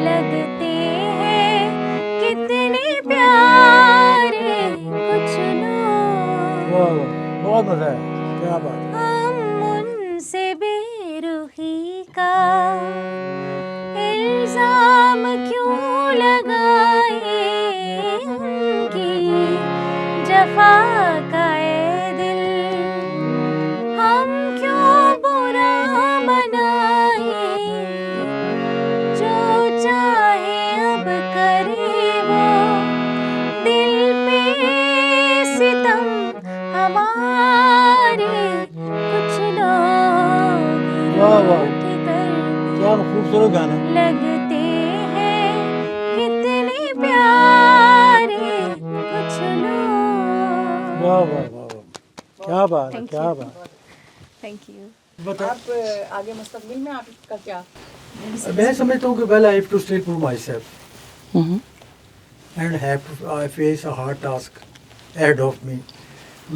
Speaker 3: लगते हैं कितने प्यारे कुछ लोग
Speaker 1: वाह वाह, बहुत मजा है, क्या बात है।
Speaker 3: हम उनसे बेरुखी का इल्जाम क्यों लगाए उनकी जफा का ए दिल
Speaker 1: सुनो गाना।
Speaker 3: लगते हैं कितने प्यारे कुछ लोग।
Speaker 1: वाह वाह वाह वाह, क्या बात है,
Speaker 3: Thank
Speaker 1: क्या
Speaker 3: you.
Speaker 1: बात
Speaker 3: थैंक यू।
Speaker 1: बता।
Speaker 4: आप आगे मुस्तकबिल में आपका क्या?
Speaker 1: मैं समझता हूँ कि well I have to still prove myself and have to face a hard task ahead of me.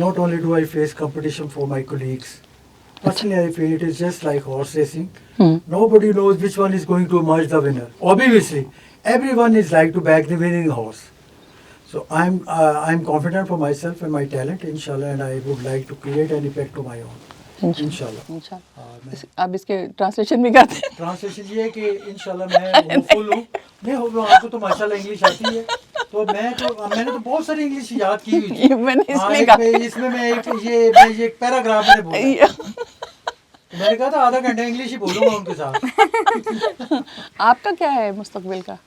Speaker 1: Not only do I face competition from my colleagues, personally I feel it is just like horse racing. Nobody knows which one is going to emerge the winner. Obviously, everyone is like to back the winning horse. So I'm confident for myself and my talent, inshallah, and I would like to create an impact of my own. इंशाल्लाह।
Speaker 4: अब इसके translation भी करते हैं।
Speaker 1: Translation ये है कि इंशाल्लाह मैं होपफुल हूँ। मैं आपको तो माशाल्लाह इंग्लिश आती है, तो मैंने तो बहुत सारी इंग्लिश याद की हुई थी।
Speaker 4: मैंने इसमें
Speaker 1: इसमें मैं एक पैराग्राफ मैंने बोला। तो मैंने कहा था आधा घंटा इंग्लिश ही बोलूँगा उनके साथ।
Speaker 4: आपका क्या है मुस्तकबिल का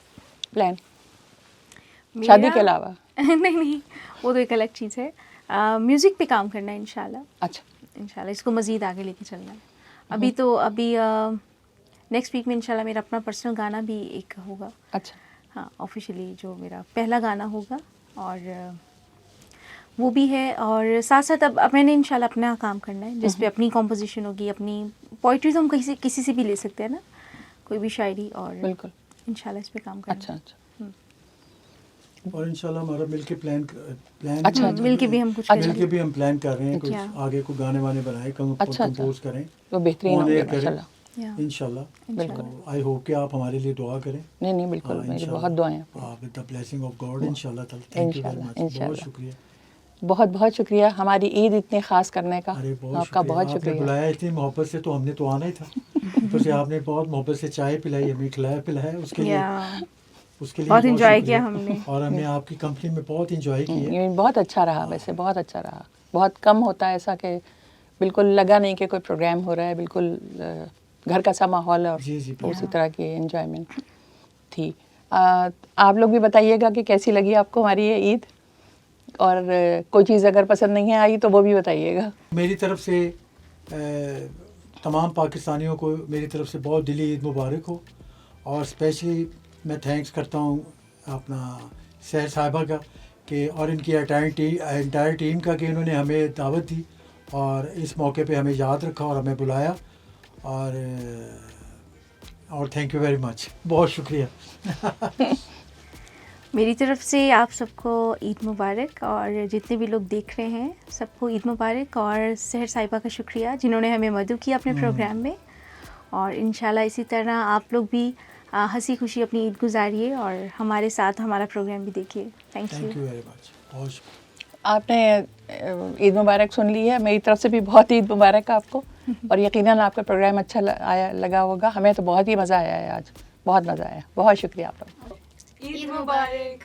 Speaker 4: प्लान शादी के अलावा?
Speaker 3: नहीं, वो तो एक अलग चीज़ है। म्यूज़िक पे काम करना है इंशाल्लाह।
Speaker 4: अच्छा,
Speaker 3: इंशाल्लाह इसको मज़ीद आगे लेके चलना है। अभी नेक्स्ट वीक में इंशाल्लाह मेरा अपना पर्सनल गाना भी एक होगा।
Speaker 4: अच्छा,
Speaker 3: हाँ, ऑफिशियली जो मेरा पहला गाना होगा, और वो भी है। और साथ साथ अब मैंने इंशाल्लाह अपना काम करना है, जिस पे अपनी कॉम्पोजिशन होगी, अपनी पोइट्री तो हम किसी से भी ले सकते हैं ना, कोई भी शायरी, और
Speaker 4: बिल्कुल
Speaker 3: इंशाल्लाह इस पे काम करना
Speaker 4: अच्छा
Speaker 3: है।
Speaker 4: अच्छा
Speaker 1: और इंशाल्लाह हमारा मिलके प्लान
Speaker 4: अच्छा,
Speaker 3: मिलके भी हम कुछ
Speaker 1: मिलके भी हम प्लान कर रहे हैं, कुछ
Speaker 3: अच्छा।
Speaker 1: आगे को गाने वाने बनाए,
Speaker 4: अच्छा।
Speaker 1: कंपोज करें,
Speaker 4: वो बेहतरीन
Speaker 1: On
Speaker 4: होगा
Speaker 1: air करें।
Speaker 4: माशाल्लाह।
Speaker 3: या
Speaker 1: इंशाल्लाह।
Speaker 4: बिल्कुल।
Speaker 1: आई होप कि आप हमारे लिए दुआ करें।
Speaker 4: नहीं बिल्कुल,
Speaker 1: हाँ,
Speaker 4: मेरी
Speaker 1: इंशाल्लाह।
Speaker 4: बहुत दुआएं हैं।
Speaker 1: With the blessing of God इंशाल्लाह। थैंक यू वेरी मच, बहुत
Speaker 4: इंशाल्लाह।
Speaker 1: शुक्रिया।
Speaker 4: बहुत बहुत शुक्रिया हमारी ईद इतने ख़ास करने का।
Speaker 1: अरे बहुत
Speaker 4: आपका
Speaker 1: शुक्रिया,
Speaker 4: बहुत
Speaker 1: आपने
Speaker 4: शुक्रिया।
Speaker 1: बुलाया इतनी मोहब्बत से, तो हमने तो आना ही था। ऊपर से आपने बहुत मोहब्बत से चाय पिलाई, हमें खिलाया पिलाया, उसके लिए
Speaker 3: बहुत enjoy
Speaker 1: शुक्रिया।
Speaker 3: किया हमने।
Speaker 1: और हमने आपकी कंपनी में बहुत इंजॉय किया।
Speaker 4: ये बहुत अच्छा रहा, वैसे बहुत अच्छा रहा। बहुत कम होता है ऐसा कि बिल्कुल लगा नहीं कि कोई प्रोग्राम हो रहा है, बिल्कुल घर का सा माहौल और
Speaker 1: जी, जी,
Speaker 4: उसी तरह की एंजॉयमेंट थी। आप लोग भी बताइएगा कि कैसी लगी आपको हमारी ये ईद, और कोई चीज़ अगर पसंद नहीं आई तो वो भी बताइएगा।
Speaker 1: मेरी तरफ से तमाम पाकिस्तानियों को मेरी तरफ से बहुत दिली ईद मुबारक हो। और स्पेशली मैं थैंक्स करता हूँ अपना सहर साहिबा का कि और इनकी एंटायर टीम का कि इन्होंने हमें दावत दी और इस मौके पे हमें याद रखा और हमें बुलाया, और थैंक यू वेरी मच, बहुत शुक्रिया।
Speaker 3: मेरी तरफ से आप सबको ईद मुबारक, और जितने भी लोग देख रहे हैं सबको ईद मुबारक, और सहर साहिबा का शुक्रिया जिन्होंने हमें मदद किया अपने प्रोग्राम में। और इंशाल्लाह इसी तरह आप लोग भी हंसी खुशी अपनी ईद गुजारिए और हमारे साथ हमारा प्रोग्राम भी देखिए। Thank
Speaker 1: thank
Speaker 3: you.
Speaker 1: You very much, बहुत शुक्रिया।
Speaker 4: आपने ईद मुबारक सुन ली है, मेरी तरफ से भी बहुत ईद मुबारक आपको। और यकीनन आपका प्रोग्राम अच्छा लगा होगा। हमें तो बहुत ही मज़ा आया है आज, बहुत मज़ा आया। बहुत शुक्रिया आप लोग।
Speaker 5: ईद मुबारक।